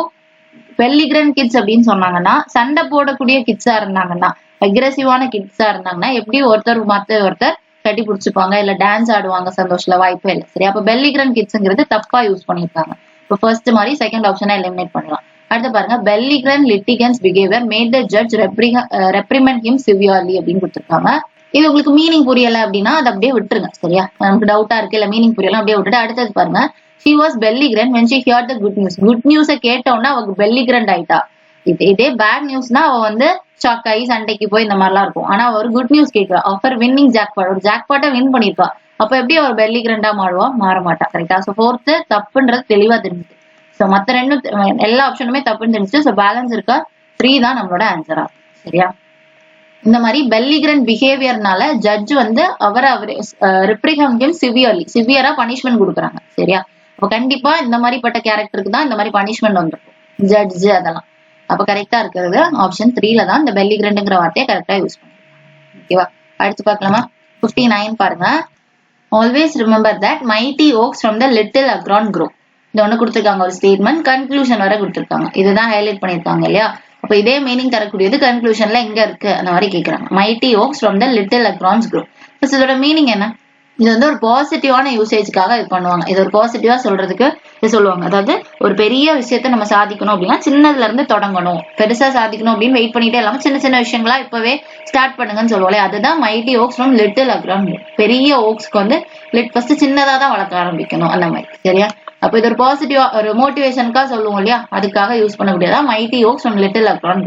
பெல்லிகிரண்ட் கிட்ஸ் அப்படின்னு சொன்னாங்கன்னா சண்டை போடக்கூடிய கிட்ஸா இருந்தாங்கன்னா, அக்ரெசிவான கிட்ஸா இருந்தாங்கன்னா எப்படி ஒருத்தர் மத்த ஒருத்தர் கட்டி பிடிச்சுப்பாங்க இல்ல டான்ஸ் ஆடுவாங்க சந்தோஷத்துல? வாய்ப்பே இல்லை. சரி, அப்ப பெல்லிகிரண்ட் கிட்ஸ்ங்கிறது தப்பா யூஸ் பண்ணிருக்காங்க. இப்போ ஃபர்ஸ்ட் மாதிரி செகண்ட் ஆப்ஷனை எலிமினேட் பண்ணலாம். அடுத்து பாருங்க. பெல்லிகிரண்ட் litigants behavior made the judge reprimand him severely அப்படின்னு கொடுத்துருக்காங்க. இது உங்களுக்கு மீனிங் புரியல அப்படின்னா அதை அப்படியே விட்டுருங்க. சரியா, நமக்கு டவுட்டா இருக்கு இல்ல மீனிங் புரியல அப்படியே விட்டுட்டு அடுத்தது பாருங்க. she was belligerent when she heard the good news. Good நியூஸை கேட்டோம்னா அவங்களுக்கு பெல்லிகிரண்ட் ஆயிட்டா. இதே பேட் நியூஸ்னா அவ வந்து ஷாக் ஆகி சண்டைக்கு போய் இந்த மாதிரிலாம் இருக்கும். ஆனா அவர் குட் நியூஸ் கேட்கிறா. ஆஃபர் வின்னிங் ஜாக்பாட், ஒரு ஜாக்பாட்டை வின் பண்ணிருப்பா. அப்ப எப்படி அவர் பெல்லிகிரண்டா மாற மாட்டா. கரெக்டா. ஸோ ஃபோர்த் தப்புன்றது தெளிவா தெரிஞ்சுது. ஸோ மத்த ரெண்டும் எல்லா ஆப்ஷனுமே தப்புன்னு தெரிஞ்சுச்சு. ஸோ பேலன்ஸ் இருக்கா 3 தான் நம்மளோட ஆன்சரா. சரியா, இந்த மாதிரி பெல்லிகிரண்ட் பிஹேவியர்னால ஜட்ஜ் வந்து அவரை ரிப்ரிஹண்ட் சிவியரா பனிஷ்மெண்ட் கொடுக்குறாங்க. சரியா, அப்ப கண்டிப்பா இந்த மாதிரி பட்ட கேரக்டருக்கு தான் இந்த மாதிரி பனிஷ்மெண்ட் வந்துருக்கும், ஜட்ஜ் அதெல்லாம். அப்ப கரெக்டா இருக்கிறது ஆப்ஷன் 3ல தான் இந்த பெல்லிகிரண்ட்ங்கிற வார்த்தையை கரெக்டா யூஸ் பண்ணுவோம். ஓகேவா, அடுத்து பார்க்கலாமா? 59 பாருங்க. Always remember that mighty oaks from the little acorn grow. இது ஒண்ணு கொடுத்துருக்காங்க, ஒரு ஸ்டேட்மெண்ட் கன்க்ளூஷன் வரை கொடுத்துருக்காங்க. இதுதான் ஹைலைட் பண்ணிருக்காங்க இல்லையா. அப்ப இதே மீனிங் தரக்கூடியது கன்க்ளூஷன்ல எங்க இருக்கு அந்த மாதிரி கேக்குறாங்க. Mighty oaks from the little acorns grow. இதோட மீனிங் என்ன? இது வந்து ஒரு பாசிட்டிவான யூசேஜ்க்காக இது பண்ணுவாங்க. இது ஒரு பாசிட்டிவா சொல்றதுக்கு இது சொல்லுவாங்க. அதாவது ஒரு பெரிய விஷயத்த நம்ம சாதிக்கணும் அப்படின்னா சின்னதுல இருந்து தொடங்கணும், பெருசா சாதிக்கணும் அப்படின்னு வெயிட் பண்ணிட்டே இல்லாம சின்ன சின்ன விஷயங்களா இப்பவே ஸ்டார்ட் பண்ணுங்கன்னு சொல்லுவாங்க. அதுதான் மைட்டி ஓக்ஸ் ஃப்ரம் லிட்டில் அக்ரான். பெரிய ஓக்ஸ்க்கு வந்து ஃபர்ஸ்ட் சின்னதா தான் வளர்க்க ஆரம்பிக்கணும் அந்த மாதிரி. சரியா? அப்ப இது ஒரு பாசிட்டிவா ஒரு மோட்டிவேஷனுக்காக சொல்லுவோம் இல்லையா, அதுக்காக யூஸ் பண்ணக்கூடியதான் mighty oaks from little acorn.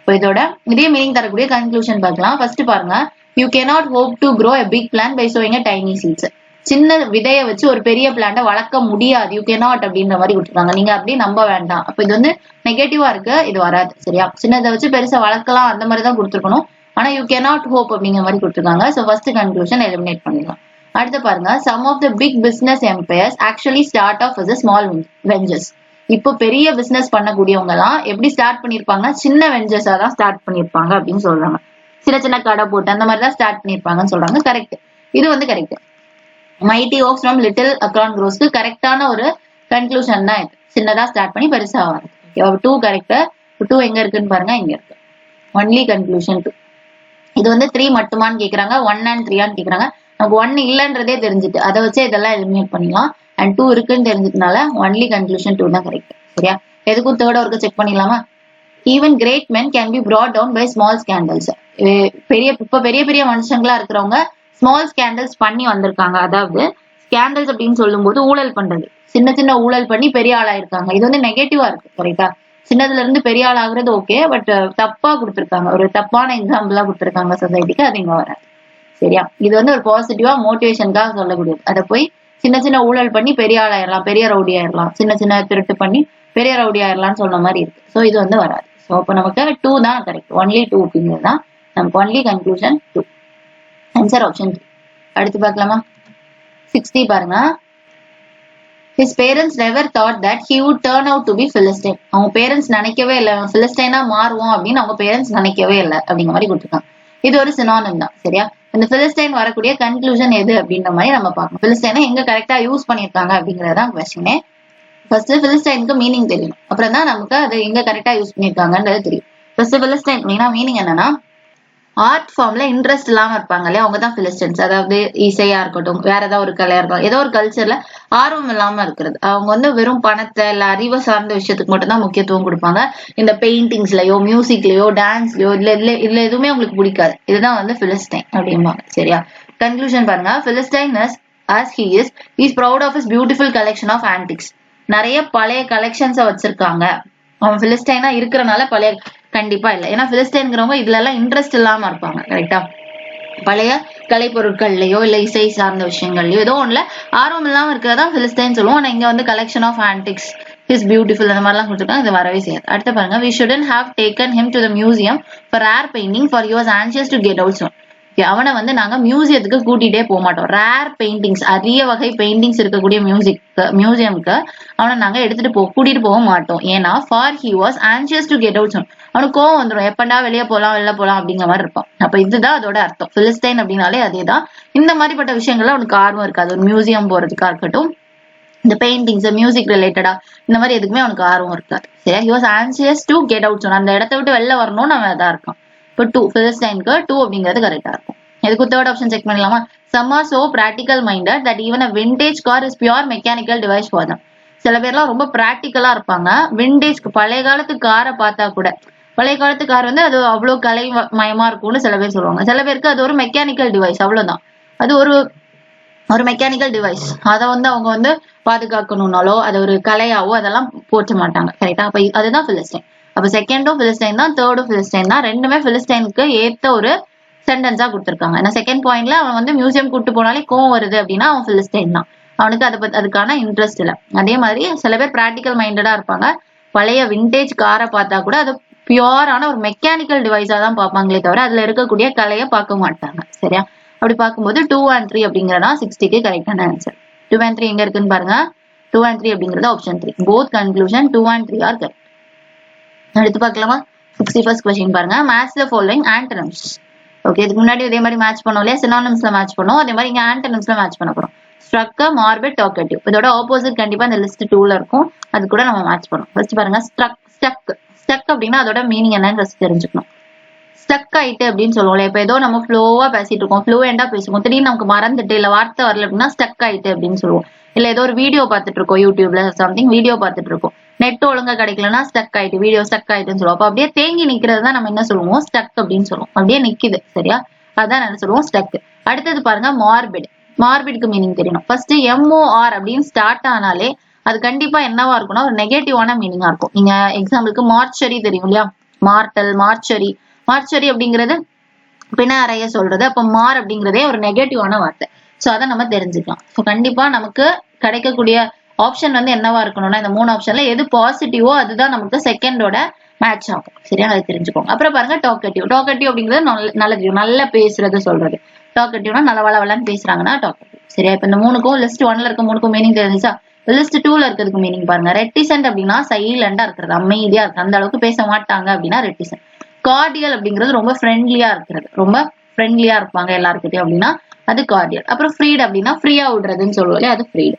இப்போ இதோட இதே மீனிங் தரக்கூடிய கன்க்ளூஷன் பார்க்கலாம். ஃபர்ஸ்ட் பாருங்க, you cannot hope to grow a big plant by sowing a tiny seeds. சின்ன விதைய வச்சு ஒரு பெரிய பிளான்ட வளர்க்க முடியாது. யூ cannot அப்படின்ற மாதிரி கொடுத்துருக்காங்க. நீங்க அப்படி நம்ப வேண்டாம். அப்ப இது வந்து நெகட்டிவா இருக்கு, இது வராது. சரியா? சின்னதை வச்சு பெருசா வளர்க்கலாம் அந்த மாதிரி தான் கொடுத்துருக்கணும். ஆனா யூ cannot hope அப்படிங்கிற மாதிரி கொடுத்துருக்காங்க. ஸோ ஃபர்ஸ்ட் கன்க்ளூஷன் எலிமினேட் பண்ணிடலாம். அடுத்து பாருங்க, some of the big business empires actually start off as a small ventures. இப்போ பெரிய பிசினஸ் பண்ணக்கூடியவங்க எல்லாம் எப்படி ஸ்டார்ட் பண்ணிருப்பாங்கன்னா சின்ன வெஞ்சர்ஸா தான் ஸ்டார்ட் பண்ணிருப்பாங்க அப்படின்னு சொல்றாங்க. சின்ன சின்ன கடை போட்டு அந்த மாதிரி தான் ஸ்டார்ட் பண்ணிருப்பாங்கன்னு சொல்றாங்க. கரெக்ட், இது வந்து correct. Mighty oaks from little acorn க்ரோஸ்க்கு கரெக்டான ஒரு கன்க்ளூஷன் தான் இது. சின்னதா ஸ்டார்ட் பண்ணி பெருசா வருது. Two correct. டூ எங்க இருக்குன்னு பாருங்க, இங்க இருக்கு. Only conclusion 2. இது வந்து 3 மட்டுமான்னு கேக்குறாங்க, 1 and 3 கேக்குறாங்க. நமக்கு 1 இல்லன்றதே தெரிஞ்சுட்டு அதை வச்சே இதெல்லாம் எலிமினேட் பண்ணிடலாம். அண்ட் 2 இருக்குன்னு தெரிஞ்சதுனால ஒன்லி கன்க்ளூஷன் 2 தான் கரெக்ட். சரியா? எதுக்கும் தேர்ட் ஒர்க்கு செக் பண்ணிடலாமா? Even great men can be brought down by small scandals. இப்ப பெரிய பெரிய மனுஷங்களா இருக்கிறவங்க ஸ்மால் ஸ்கேண்டல்ஸ் பண்ணி வந்திருக்காங்க. அதாவது ஸ்கேண்டல்ஸ் அப்படின்னு சொல்லும் போது ஊழல் பண்றது, சின்ன சின்ன ஊழல் பண்ணி பெரிய ஆளா இருக்காங்க. இது வந்து நெகட்டிவா இருக்கு. கரெக்டா? சின்னதுல இருந்து பெரிய ஆள் ஆகுறது ஓகே, பட் தப்பா கொடுத்துருக்காங்க, ஒரு தப்பான எக்ஸாம்பிளா கொடுத்துருக்காங்க சொசைட்டிக்கு. அது இங்க வராது. சரியா? இது வந்து ஒரு பாசிட்டிவா மோட்டிவேஷனுக்காக சொல்லக்கூடியது. அதை போய் சின்ன சின்ன ஊழல் பண்ணி பெரிய ஆளாயிரலாம், பெரிய ரவுடி ஆயிரலாம், சின்ன சின்ன திருட்டு பண்ணி பெரிய ரவுடி ஆயிரலாம்னு சொன்ன மாதிரி இருக்கு. ஸோ இது வந்து வராது. ஸோ அப்போ நமக்கு 2 தான் கரெக்ட். ஒன்லி 2 அப்படிங்கிறது தான் நமக்கு ஒன்லி கன்க்ளூஷன் 2. Answer option 3. அடுத்து பார்க்கலாமா? 60 பாருங்க. His parents never thought that he would turn out to be Philistine. அவங்க பேரண்ட்ஸ் நினைக்கவே இல்லை பிலிஸ்டைனா மாறுவோம் அப்படின்னு அவங்க பேரண்ட்ஸ் நினைக்கவே இல்லை அப்படிங்கிற மாதிரி கொடுத்துருக்காங்க. இது ஒரு சினானிம் தான். சரியா? இந்த பிலிஸ்டைன் வரக்கூடிய கன்க்ளூஷன் எது அப்படின்ற மாதிரி நம்ம பார்க்கணும். பிலிஸ்டைனை எங்க கரெக்டா யூஸ் பண்ணிருக்காங்க அப்படிங்கறதான் கொஸ்டினே. ஃபர்ஸ்ட் பிலிஸ்டைனுக்கு மீனிங் தெரியணும், அப்புறம் தான் நமக்கு அது எங்க கரெக்டா யூஸ் பண்ணிருக்காங்கன்றது தெரியும். ஃபர்ஸ்ட் பிலிஸ்டைன் மீனிங் என்னன்னா, ஆர்ட் ஃபார்ம்ல இன்ட்ரெஸ்ட் இல்லாம இருப்பாங்க இல்லையா, அவங்க தான் பிலிஸ்டைன்ஸ். அதாவது இசையா இருக்கட்டும், வேற ஏதாவது ஒரு கலையா இருக்கட்டும், ஏதோ ஒரு கல்ச்சர்ல ஆர்வம் இல்லாம இருக்கிறது. அவங்க வந்து வெறும் பணத்தை இல்ல அறிவை சார்ந்த விஷயத்துக்கு மட்டும் தான் முக்கியத்துவம் கொடுப்பாங்க. இந்த பெயிண்டிங்ஸ்லயோ மியூசிக்லயோ டான்ஸ்லயோ இதுல எதுவுமே உங்களுக்கு பிடிக்காது. இதுதான் வந்து பிலிஸ்டைன் அப்படிம்பாங்க. சரியா? கன்க்ளூஷன் பாருங்க. Philistine as he is proud of his beautiful collection of antiques. நிறைய பழைய கலெக்ஷன்ஸை வச்சிருக்காங்க. அவன் பிலிஸ்டைனா இருக்கிறனால பழைய கண்டிப்பா இல்லை. ஏன்னா பிலிஸ்டைன்ங்கிறவங்க இதுல எல்லாம் இன்ட்ரெஸ்ட் இல்லாம இருப்பாங்க. கரெக்டா? பழைய கலை பொருட்கள்லயோ இல்ல இசை சார்ந்த விஷயங்கள்லயோ ஏதோ ஒண்ணுல ஆர்வம் இல்லாம இருக்கிறதா பிலிஸ்டைன் சொல்லுவோம். ஆனா இங்க வந்து collection of antiques is beautiful அந்த மாதிரிலாம் கொடுத்துருக்காங்க. இது வரவே செய்யாது. அடுத்து பாருங்க. We shouldn't have taken him to the museum for rare painting for he was anxious to get out soon. அவனை வந்து நாங்க மியூசியத்துக்கு கூட்டிட்டே போக மாட்டோம். ரேர் பெயிண்டிங்ஸ், அரிய வகை பெயிண்டிங்ஸ் இருக்கக்கூடிய மியூசியம்க்கு அவனை நாங்க கூட்டிட்டு போக மாட்டோம். ஏன்னா for he was anxious to get out soon. அவனுக்கு கோவம் வந்துடும், எப்படா வெளியே போலாம் அப்படிங்கிற மாதிரி இருப்பான். அப்ப இதுதான் அதோட அர்த்தம். பிலிஸ்டைன் அப்படின்னாலே அதேதான். இந்த மாதிரிப்பட்ட விஷயங்கள்ல அவனுக்கு ஆர்வம் இருக்காது. ஒரு மியூசியம் போறதுக்கா இருக்கட்டும், இந்த பெயிண்டிங்ஸ் மியூசிக் ரிலேட்டடா இந்த மாதிரி எதுக்குமே அவனுக்கு ஆர்வம் இருக்காது. சரியா? He was anxious to get out soon. அந்த இடத்த விட்டு வெளில வரணும்னு அவன் அதான் இருக்கான். இப்போ 2 பிலிஸ்டைனுக்கு 2 அப்படிங்கிறது கரெக்டா இருக்கும். இதுக்கு தேர்ட் ஆப்ஷன் செக் பண்ணலாமா? Some are so practical minded that even a vintage car is pure mechanical device for them. சில பேர்லாம் ரொம்ப பிராக்டிக்கலா இருப்பாங்க. விண்டேஜ்க்கு பழைய காலத்து காரை பார்த்தா கூட, பழைய காலத்து கார் வந்து அது அவ்வளவு கலை மயமா இருக்கும்னு சில பேர் சொல்லுவாங்க. சில பேருக்கு அது ஒரு மெக்கானிக்கல் டிவைஸ், அவ்வளவுதான். அது ஒரு மெக்கானிக்கல் டிவைஸ். அதை வந்து அவங்க வந்து பாதுகாக்கணும்னாலோ அது ஒரு கலையாவோ அதெல்லாம் போற்ற மாட்டாங்க. கரெக்டா? அப்ப அதுதான் பிலிஸ்டைன். அப்ப செகண்டும் பிலிஸ்டைன் தான், தேர்டும் பிலிஸ்டைன் தான். ரெண்டுமே பிலிஸ்டைனுக்கு ஏத்த ஒரு சென்டென்ஸா கொடுத்துருக்காங்க. ஏன்னா செகண்ட் பாயிண்ட்ல அவன் வந்து மியூசியம் கூட்டு போனாலே கோவம் வருது அப்படின்னா அவன் பிலிஸ்டைன் தான். அவனுக்கு அதுக்கான இன்ட்ரெஸ்ட் இல்லை. அதே மாதிரி சில பேர் பிராக்டிக்கல் மைண்டடா இருப்பாங்க. பழைய விண்டேஜ் காரை பார்த்தா கூட அது பியூரான ஒரு மெக்கானிக்கல் டிவைஸா தான் பார்ப்பாங்களே தவிர அதுல இருக்கக்கூடிய கலையை பார்க்க மாட்டாங்க. சரியா? அப்படி பார்க்கும்போது 2 and 3 அப்படிங்கிறதா 60க்கு கரெக்டான ஆன்சர். 2 and 3 எங்க இருக்குன்னு பாருங்க. 2 and 3 அப்படிங்கிறது option 3. Both conclusion 2 and 3 are correct. எடுத்து பார்க்கலாமா? 61st கொஸ்டின் பாருங்க. Match the following antonyms. Okay, இதுக்கு முன்னாடி இதே மாதிரி மேட்ச் பண்ணோம் இல்லையா, சினானிம்ஸ்ல மேட்ச் பண்ணோம். அதே மாதிரி இங்க ஆன்டனிம்ஸ்ல மேட்ச் பண்ண போறோம். Struck, morbid, talkative. இதோட ஆப்போசிட் கண்டிப்பா இந்த லிஸ்ட் 2ல இருக்கும். அது கூட நம்ம மேட்ச் பண்ணோம். ஃபர்ஸ்ட் பாருங்க. ஸ்ட்ரக் அப்படின்னா அதோட மீனிங் என்னன்னு ஃபர்ஸ்ட் தெரிஞ்சுக்கணும். ஸ்டக் ஆயிட்டு அப்படின்னு சொல்லுவோம்ல. இப்ப ஏதோ நம்ம ஃப்ளோவா பேசிட்டு இருக்கோம், ஃப்ளூயண்டா பேசுவோம், திடீர்னு நமக்கு மறந்துட்டு இல்ல வார்த்தை வரல அப்படின்னா ஸ்டக் ஆயிட்டு அப்படின்னு சொல்லுவோம். இல்ல ஏதோ ஒரு வீடியோ பார்த்துட்டு இருக்கோம், யூடியூப்ல சம்திங் வீடியோ பார்த்துட்டு இருக்கோம், நெட் ஒழுங்கா கிடைக்கலன்னா ஸ்டக் ஆயிட்டு, வீடியோ ஸ்டக் ஆயிட்டுன்னு சொல்லுவோம். அப்ப அப்படியே தேங்கி நிக்கிறது தான் நம்ம என்ன சொல்லுவோம், ஸ்டக் அப்படின்னு சொல்லுவோம். அப்படியே நிக்குது, சரியா? அதான் என்ன சொல்லுவோம், ஸ்டக். அடுத்தது பாருங்க, மார்பிட். மார்பிட்க்கு மீனிங் தெரியணும். ஃபர்ஸ்ட் MOR அப்படின்னு ஸ்டார்ட் ஆனாலே அது கண்டிப்பா என்னவா இருக்கும்னா ஒரு நெகட்டிவான மீனிங்கா இருக்கும். நீங்க எக்ஸாம்பிளுக்கு மார்ச்சரி தெரியும் இல்லையா, மார்டல், மார்ச்சரி. மார்ச்சரி அப்படிங்கிறது பிண அறைய சொல்றது. அப்ப மார் அப்படிங்கிறதே ஒரு நெகட்டிவான வார்த்தை. சோ அதை நம்ம தெரிஞ்சுக்கலாம். சோ கண்டிப்பா நமக்கு கிடைக்கக்கூடிய ஆப்ஷன் வந்து என்னவா இருக்கணும்னா இந்த 3 ஆப்ஷன்ல எது பாசிட்டிவோ அதுதான் நமக்கு செகண்டோட மேட்ச் ஆகும். சரியா, அதை தெரிஞ்சுக்கோங்க. அப்புறம் பாருங்க டாக்கட்டிவ். டாக்கட்டிவ் அப்படிங்கிறது நல்லது, நல்ல பேசுறது சொல்றது. டாக்கட்டிவ்னா நல்ல வளவலன்னு பேசுறாங்கன்னா டாக்கட்டிவ். சரியா, இப்ப இந்த 3க்கும் லிஸ்ட் 1ல இருக்க 3க்கும் மீனிங் தெரிஞ்சுச்சா? லிஸ்ட் 2ல இருக்கிறதுக்கு மீனிங் பாருங்க. ரெட்டிசன்ட் அப்படின்னா சைலண்டா இருக்கிறது, அமைதியா இருக்கு, அந்த அளவுக்கு பேச மாட்டாங்க அப்படின்னா ரெட்டிசன்ட். கார்டியல் அப்படிங்கிறது ரொம்ப ஃப்ரெண்ட்லியா இருக்கிறது, ரொம்ப ஃப்ரெண்ட்லியா இருப்பாங்க எல்லாருக்கிட்டையும் அப்படின்னா அது கார்டியல். அப்புறம் ஃப்ரீட் அப்படின்னா ஃப்ரீயா விடுறதுன்னு சொல்லுவோம்ல, அது ஃப்ரீட்.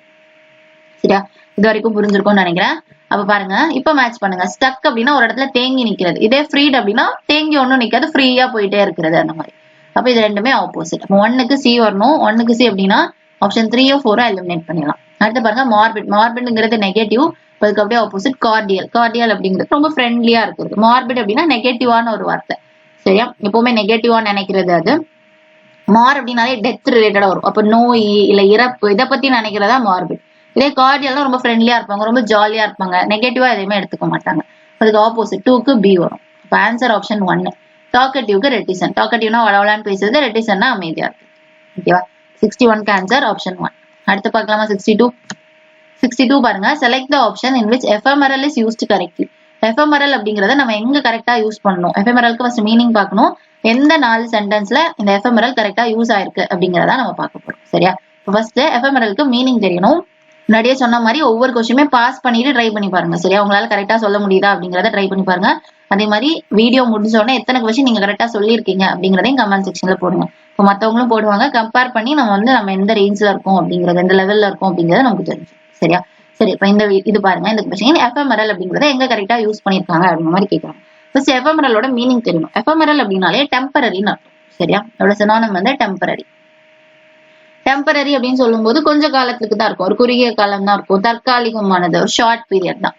சரியா, இது வரைக்கும் புரிஞ்சிருக்கும்னு நினைக்கிறேன். அப்ப பாருங்க, இப்ப மேட்ச் பண்ணுங்க. ஸ்டக் அப்படின்னா ஒரு இடத்துல தேங்கி நிக்கிறது, இதே ஃப்ரீட் அப்படின்னா தேங்கி ஒண்ணும் நிக்காது, ஃப்ரீயா போயிட்டே இருக்கிறது அந்த மாதிரி. அப்ப இது ரெண்டுமே ஆப்போசிட். அப்ப 1க்கு C வரணும். 1க்கு C அப்படின்னா ஆப்ஷன் 3 4 எலிமினேட் பண்ணிடலாம். அடுத்து பாருங்க, மார்பிட். மார்பிட்ங்கிறது நெகட்டிவ், அதுக்கு அப்படியே ஆப்போசிட் கார்டியல். கார்டியல் அப்படிங்கிறது ரொம்ப ஃப்ரெண்ட்லியா இருக்கிறது. மார்பிட் அப்படின்னா நெகட்டிவான ஒரு வார்த்தை. சரியா, எப்பவுமே நெகட்டிவா நினைக்கிறது அது. மார் அப்படின்னாலே டெத் ரிலேட்டடா வரும். அப்ப நோய் இல்ல இறப்பு இதை பத்தி நினைக்கிறதா மார்பிட். இதே கார்டியல்னா ரொம்ப ஃப்ரெண்ட்லியா இருப்பாங்க, ரொம்ப ஜாலியா இருப்பாங்க, நெகட்டிவா எதையுமே எடுத்துக்க மாட்டாங்க. அதுக்கு ஆப்போசிட் 2க்கு B வரும். இப்ப ஆன்சர் ஆப்ஷன் 1. டாக்கட்டிவ்க்கு ரெட்டிசன். டாக்கட்டிவ்னா வளவலான்னு பேசுறது, ரெட்டிசன்னா அமைதியா இருக்கு. ஓகேவா, 61க்கு ஆன்சர் ஆப்ஷன் 1. அடுத்து பார்க்கலாமா, 62. 62 பாருங்க. Select the option in which ephemeral is used correctly. Ephemeral அப்படிங்கறத நம்ம எங்க கரெக்டா யூஸ் பண்ணணும், எஃபெமரலுக்கு ஃபர்ஸ்ட் மீனிங் பார்க்கணும், எந்த 4 சென்டென்ஸ்ல இந்த எஃபெமரல் கரெக்டா யூஸ் ஆயிருக்கு அப்படிங்கறத நம்ம பார்க்க போறோம். சரியா, ஃபர்ஸ்ட் எஃபெமரலுக்கு மீனிங் தெரியணும். முன்னாடியே சொன்ன மாதிரி ஒவ்வொரு கொஸ்டினுமே பாஸ் பண்ணிட்டு ட்ரை பண்ணி பாருங்க. சரியா, உங்களால கரெக்டா சொல்ல முடியுதா அப்படிங்கறத ட்ரை பண்ணி பாருங்க. அதே மாதிரி வீடியோ முடிஞ்ச உடனே எத்தனை கொஸ்டின் நீங்க கரெக்டா சொல்லியிருக்கீங்க அப்படிங்கறதையும் கமெண்ட் செக்ஷன்ல போடுங்க. இப்போ மத்தவங்களும் போடுவாங்க, கம்பேர் பண்ணி நம்ம எந்த ரேஞ்ச்ல இருக்கோம் அப்படிங்கறது, எந்த லெவல்ல இருக்கோம் அப்படிங்கறது நமக்கு தெரியும். சரியா, சரி, இப்ப இந்த இது பாருங்க, இந்த கொஸ்டின் எஃபெமரல் அப்படிங்கறத எங்க கரெக்டா யூஸ் பண்ணிருக்காங்க அப்படிங்கிற மாதிரி கேட்கறாங்க. ஃபர்ஸ்ட் எஃபெமரலோட மீனிங் தெரியும். எஃபெமரல் அப்படின்னாலே டெம்பரரின்னு அர்த்தம். சரியா, அதோட சினோனிம் வந்து டெம்பரரி. டெம்பரரி அப்படின்னு சொல்லும் போது கொஞ்ச காலத்துக்கு தான் இருக்கும், ஒரு குறுகிய காலம் தான் இருக்கும், தற்காலிகமானது, ஒரு ஷார்ட் பீரியட் தான்.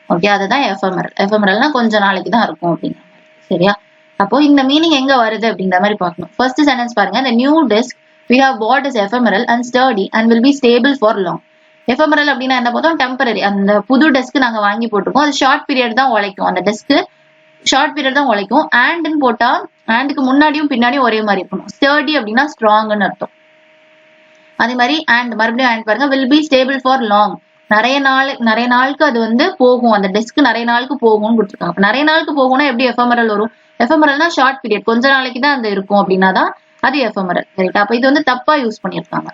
ஓகே, அதுதான் எஃபெமரல். எஃபெமரல்னா கொஞ்ச நாளைக்கு தான் இருக்கும் அப்படிங்கிற மாதிரி. சரியா, அப்போ இந்த மீனிங் எங்க வருது அப்படிங்கிற மாதிரி பார்க்கணும். ஃபர்ஸ்ட் சென்டென்ஸ் பாருங்க. The new desk we have bought is ephemeral and sturdy and will be stable for long. எஃபெமரல் அப்படின்னா என்ன பார்த்தோம், டெம்பரரி. அந்த புது டெஸ்க் நாங்க வாங்கி போட்டிருக்கோம், அது ஷார்ட் பீரியட் தான் உழைக்கும், அந்த டெஸ்க் ஷார்ட் பீரியட் தான் உழைக்கும். ஆண்ட்னு போட்டா ஆண்டுக்கு முன்னாடியும் பின்னாடியும் ஒரே மாதிரி இருக்கணும். ஸ்டர்டி அப்படின்னா ஸ்ட்ராங்னு அர்த்தம். அதே மாதிரி அண்ட் மறுபடியும் அண்ட் பாருங்க, will be stable for long. நிறைய நாளுக்கு அது வந்து போகும், அந்த டெஸ்க் நிறைய நாளுக்கு போகும்னு கொடுத்துருக்காங்க. அப்ப நிறைய நாளுக்கு போகும்னா எப்படி எஃபெமரல் வரும்? எஃபெமரல்னா ஷார்ட் பீரியட், கொஞ்ச நாளைக்கு தான் அது இருக்கும் அப்படின்னா தான் அது எஃபெமரல். ரைட்டா, அப்ப இது வந்து தப்பா யூஸ் பண்ணியிருக்காங்க.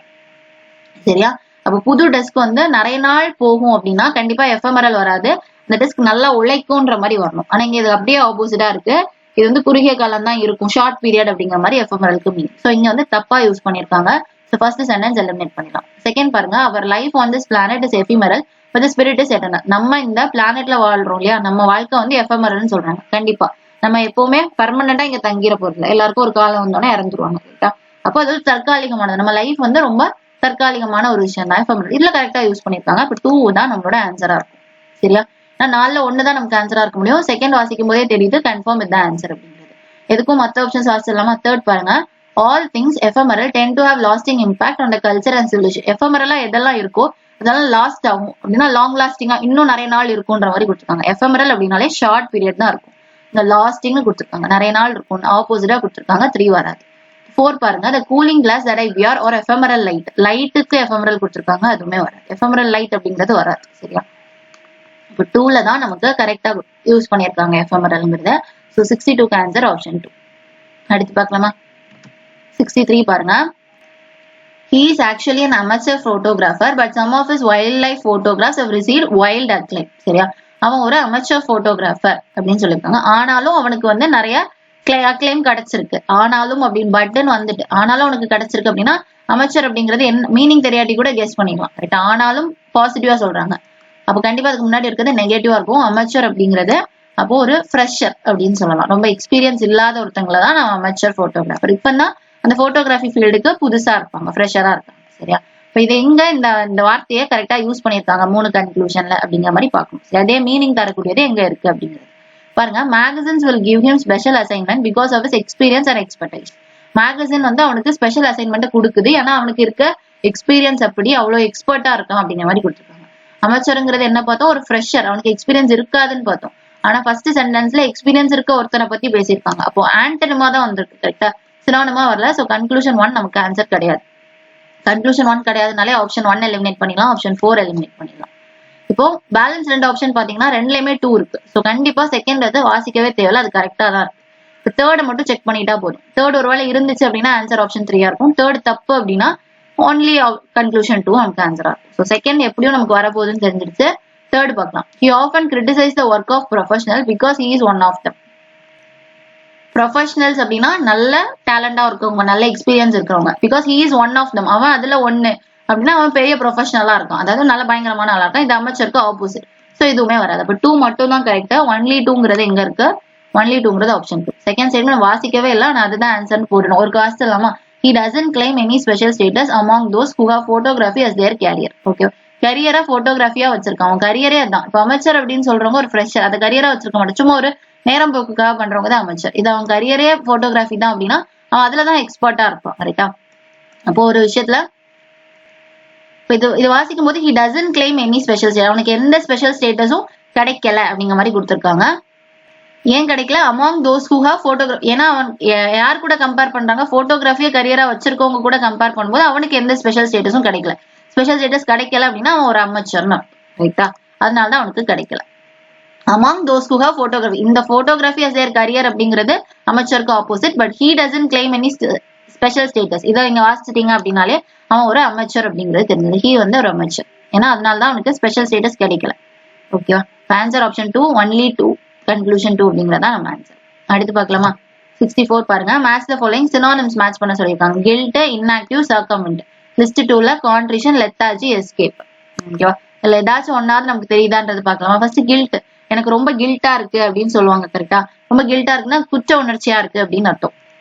சரியா, அப்ப புது டெஸ்க் வந்து நிறைய நாள் போகும் அப்படின்னா கண்டிப்பா எஃபெமரல் வராது, இந்த டெஸ்க் நல்லா உழைக்கும்ன்ற மாதிரி வரணும். ஆனா இங்க இது அப்படியே ஆப்போசிட்டா இருக்கு, இது வந்து குறுகிய காலம் தான் இருக்கும், ஷார்ட் பீரியட் அப்படிங்கிற மாதிரி எஃபெமரலுக்கு மீனிங். சோ இங்க வந்து தப்பா யூஸ் பண்ணியிருக்காங்க. So first sentence eliminate பண்ணிடலாம். செகண்ட் பாருங்க, our life on this planet is ephemeral but the spirit is eternal. நம்ம இந்த பிளானெட்ல வாழ்றோம் இல்லையா, நம்ம வாழ்க்கை வந்து எஃபெமரல்னு சொல்றாங்க. கண்டிப்பா நம்ம எப்பவுமே பெர்மனண்டா இங்க தங்கிற போறதில்ல, எல்லாருக்கும் ஒரு காலம் வந்தோடனே இறந்துருவாங்க. கரெக்டா, அப்போ அது தற்காலிகமானது, நம்ம லைஃப் வந்து ரொம்ப தற்காலிகமான ஒரு விஷயம் தான் எஃபெமரல். இதுல கரெக்டா யூஸ் பண்ணிருக்காங்க. அப்ப 2 தான் நம்மளோட ஆன்சரா இருக்கும். சரியா, நான் 4ல 1 தான் நமக்கு ஆன்சரா இருக்க முடியும். செகண்ட் வாசிக்கும் போதே தெரியுது கன்ஃபார்ம் இதுதான் ஆன்சர் அப்படிங்கிறது. எதுக்கும் மற்ற ஆப்ஷன்ஸ் வாசிச்சிடலாமா? தேர்ட் பாருங்க, all things ephemeral tend to have lasting impact on the culture and civilization. எஃபெமரலா எதெல்லாம் இருக்கோ அதெல்லாம் லாஸ்ட் ஆகும் அப்படின்னா லாங் லாஸ்டிங்கா இன்னும் நிறைய நாள் இருக்கும்ன்ற மாதிரி கொடுத்துருக்காங்க. எஃபெமரல் அப்படின்னாலே ஷார்ட் பீரியட் தான் இருக்கும், இந்த லாஸ்டிங்னு கொடுத்துருக்காங்க, நிறைய நாள் இருக்கும், ஆப்போசிட்டா கொடுத்துருக்காங்க. 3 வராது. 4 பாருங்க, the cooling glass that I wear or ephemeral light. லைட்டுக்கு எஃபெமரல் கொடுத்துருக்காங்க, அதுவுமே வராது. எஃபெமரல் லைட் அப்படிங்கிறது வராது. சரியா, இப்போ 2ல தான் நமக்கு கரெக்டா யூஸ் பண்ணிருக்காங்க எஃபெமரல்ங்கிறத. ஸோ 62க்கு ஆன்சர் ஆப்ஷன் 2. அடுத்து பார்க்கலாமா, 63 பாருங்க. He is actually an amateur photographer but some of his wildlife photographs have received wild acclaim. சரியா, அவன் ஒரு amateur photographer அப்படின்னு சொல்லியிருக்காங்க. ஆனாலும் அவனுக்கு வந்து நிறைய அக்ளைம் கிடைச்சிருக்கு. ஆனாலும் அப்படின்னு பட்டன் வந்துட்டு ஆனாலும் அவனுக்கு கிடைச்சிருக்கு அப்படின்னா அமைச்சர் அப்படிங்கிறது என்ன மீனிங் தெரியாட்டி கூட கெஸ் பண்ணிக்கலாம். ரைட், ஆனாலும் பாசிட்டிவா சொல்றாங்க. அப்ப கண்டிப்பா அதுக்கு முன்னாடி இருக்கிறது நெகட்டிவா இருக்கும். அமைச்சர் அப்படிங்கிறது அப்போ ஒரு ஃப்ரெஷர் அப்படின்னு சொல்லலாம். ரொம்ப எக்ஸ்பீரியன்ஸ் இல்லாத ஒருத்தங்களை தான் நம்ம அமெச்சர் போட்டோகிராஃபர். இப்பதான் அந்த போட்டோகிராஃபி ஃபீல்டுக்கு புதுசா இருப்பாங்க, ஃப்ரெஷரா இருக்காங்க. சரியா? இப்ப இது எங்க இந்த வார்த்தையை கரெக்டா யூஸ் பண்ணிருக்காங்க 3 கன்க்ளூஷன்ல அப்படிங்கிற மாதிரி பார்க்கணும். அதே மீனிங் தரக்கூடியது எங்க இருக்கு அப்படிங்கிறது பாருங்க. Magazines will give him special assignment because of his experience and expertise. Magazine வந்து அவனுக்கு ஸ்பெஷல் அசைன்மெண்ட் கொடுக்குது, ஏன்னா அவனுக்கு இருக்க எக்ஸ்பீரியன்ஸ் அப்படி அவ்வளவு எக்ஸ்பர்ட்டா இருக்கான் அப்படிங்கிற மாதிரி கொடுத்துருக்காங்க. அமைச்சருங்கிறது என்ன பார்த்தோம், ஒரு ஃப்ரெஷர், அவனுக்கு எக்ஸ்பீரியன்ஸ் இருக்காதுன்னு பார்த்தோம். ஆனா ஃபர்ஸ்ட் சென்டென்ஸ்ல எக்ஸ்பீரியன்ஸ் இருக்க ஒருத்தனை பத்தி பேசியிருக்காங்க. அப்போ ஆன்டனிமா தான் வந்திருக்கு, கரெக்டா, சினோனிமா வரல. சோ கன்க்ளூஷன் 1 நமக்கு ஆன்சர் கிடையாது. கன்க்ளூஷன் 1 கிடையாதுனாலே ஆப்ஷன் 1 எலிமினேட் பண்ணிடலாம், ஆப்ஷன் 4 எலிமினேட் பண்ணிடலாம். இப்போ பேலன்ஸ் 2 ஆப்ஷன் பாத்தீங்கன்னா 2லயுமே 2 இருக்கு. சோ கண்டிப்பா செகண்ட் அது வாசிக்கவே தேவையில்ல, அது கரெக்டா தான் இருக்கு. இப்போ தேர்ட் மட்டும் செக் பண்ணிட்டா போதும். தேர்ட் ஒருவேளை இருந்துச்சு அப்படின்னா ஆன்சர் ஆப்ஷன் 3 இருக்கும். தேர்ட் தப்பு அப்படின்னா only conclusion 2 நமக்கு ஆன்சரா இருக்கும். சோ செகண்ட் எப்படியும் நமக்கு வரப்போகுதுன்னு தெரிஞ்சிருச்சு. தேர்ட் பார்க்கலாம். He often criticize the work of professional because he is one of them. Professionals அப்படின்னா நல்ல டேலண்டா இருக்கவங்க, நல்ல எக்ஸ்பீரியன்ஸ் இருக்கிறவங்க. Because he is one of them, அவன் அதுல ஒண்ணு அப்படின்னா அவன் பெரிய ப்ரொஃபஷனலா இருக்கும், அதாவது நல்ல பயங்கரமான ஆளா இருக்கும். இது அமைச்சருக்கு ஆப்போசிட். சோ இதுவுமே வராது. அப்ப 2 மட்டும் தான் கரெக்ட். only 2ங்கிறது எங்க இருக்கு, only 2ங்கிறது ஆப்ஷன் 2. செகண்ட் ஸ்டேட்மெண்ட் வாசிக்கவே இல்லை, நான் அதுதான் ஆன்சர் போடணும். ஒரு காஸ்ட் இல்லாமா he doesn't claim any special status among those who have photography as their career. Okay, கரியரா போட்டோகிராஃபியா வச்சிருக்கான், அவன் கரியரே அதான். இப்ப அமைச்சர் அப்படின்னு சொல்றவங்க ஒரு ஃப்ரெஷர், அதை கரியரா வச்சிருக்க மாட்டேன், சும்மா ஒரு நேரம் போக்குக்காக பண்றவங்க தான் அமைச்சர். இது அவன் கரியரே போட்டோகிராஃபி தான் அப்படின்னா அவன் அதுலதான் எக்ஸ்பர்ட்டா இருப்பான், கரெக்டா? அப்போ ஒரு விஷயத்துல இது வாசிக்கும் போது he doesn't claim any special status, அவனுக்கு எந்த ஸ்பெஷல் ஸ்டேட்டஸும் கிடைக்கல அப்படிங்கிற மாதிரி கொடுத்திருக்காங்க. ஏன் கிடைக்கல, among those who have photography, ஏன்னா அவன் யார் கூட கம்பேர் பண்றாங்க, போட்டோகிராஃபியை கரியரா வச்சிருக்கவங்க கூட கம்பேர் பண்ணும்போது அவனுக்கு எந்த ஸ்பெஷல் ஸ்டேட்டஸும் கிடைக்கல. ஸ்பெஷல் ஸ்டேட்டஸ் கிடைக்கல அப்படின்னா அவன் ஒரு அமைச்சர்னு, ரைட்டா? அதனாலதான் அவனுக்கு கிடைக்கல. Among those who have photography, இந்த போட்டோகிராஃபி அஸ் தேர் கரியர் அப்படிங்கிறது அமைச்சருக்கு opposite. But he doesn't claim any special status. இதை நீங்க வாசிச்சிட்டீங்க அப்படின்னாலே அவன் ஒரு அமைச்சர் அப்படிங்கிறது தெரிஞ்சது. he வந்து ஒரு அமைச்சர், ஏன்னா அதனாலதான் அவனுக்கு ஸ்பெஷல் ஸ்டேட்டஸ் கிடைக்கல. ஓகேவா? ஆன்சர் ஆப்ஷன் 2 only 2 கன்க்ளூஷன் 2 அப்படிங்கிறதா நம்ம ஆன்சர். அடுத்து பார்க்கலாமா? 64 பாருங்க. Match the following synonyms match பண்ண சொல்லியிருக்காங்க. Guilt, inactive, circumvent. லிஸ்ட் 2ல கான்ட்ரிஷன், லெத்தாஜி, எஸ்கேப். ஓகேவா? இதுல ஏதாச்சும் ஒன்னாவது நமக்கு தெரியுதான்றது பார்க்கலாமா? ஃபர்ஸ்ட் கில்ட், எனக்கு ரொம்ப கில்ட்டா இருக்கு அப்படின்னு சொல்லுவாங்க, கரெக்டா? ரொம்ப கில்ட்டா இருக்குன்னா குற்ற உணர்ச்சியா இருக்கு அப்படின்னு அர்த்தம்.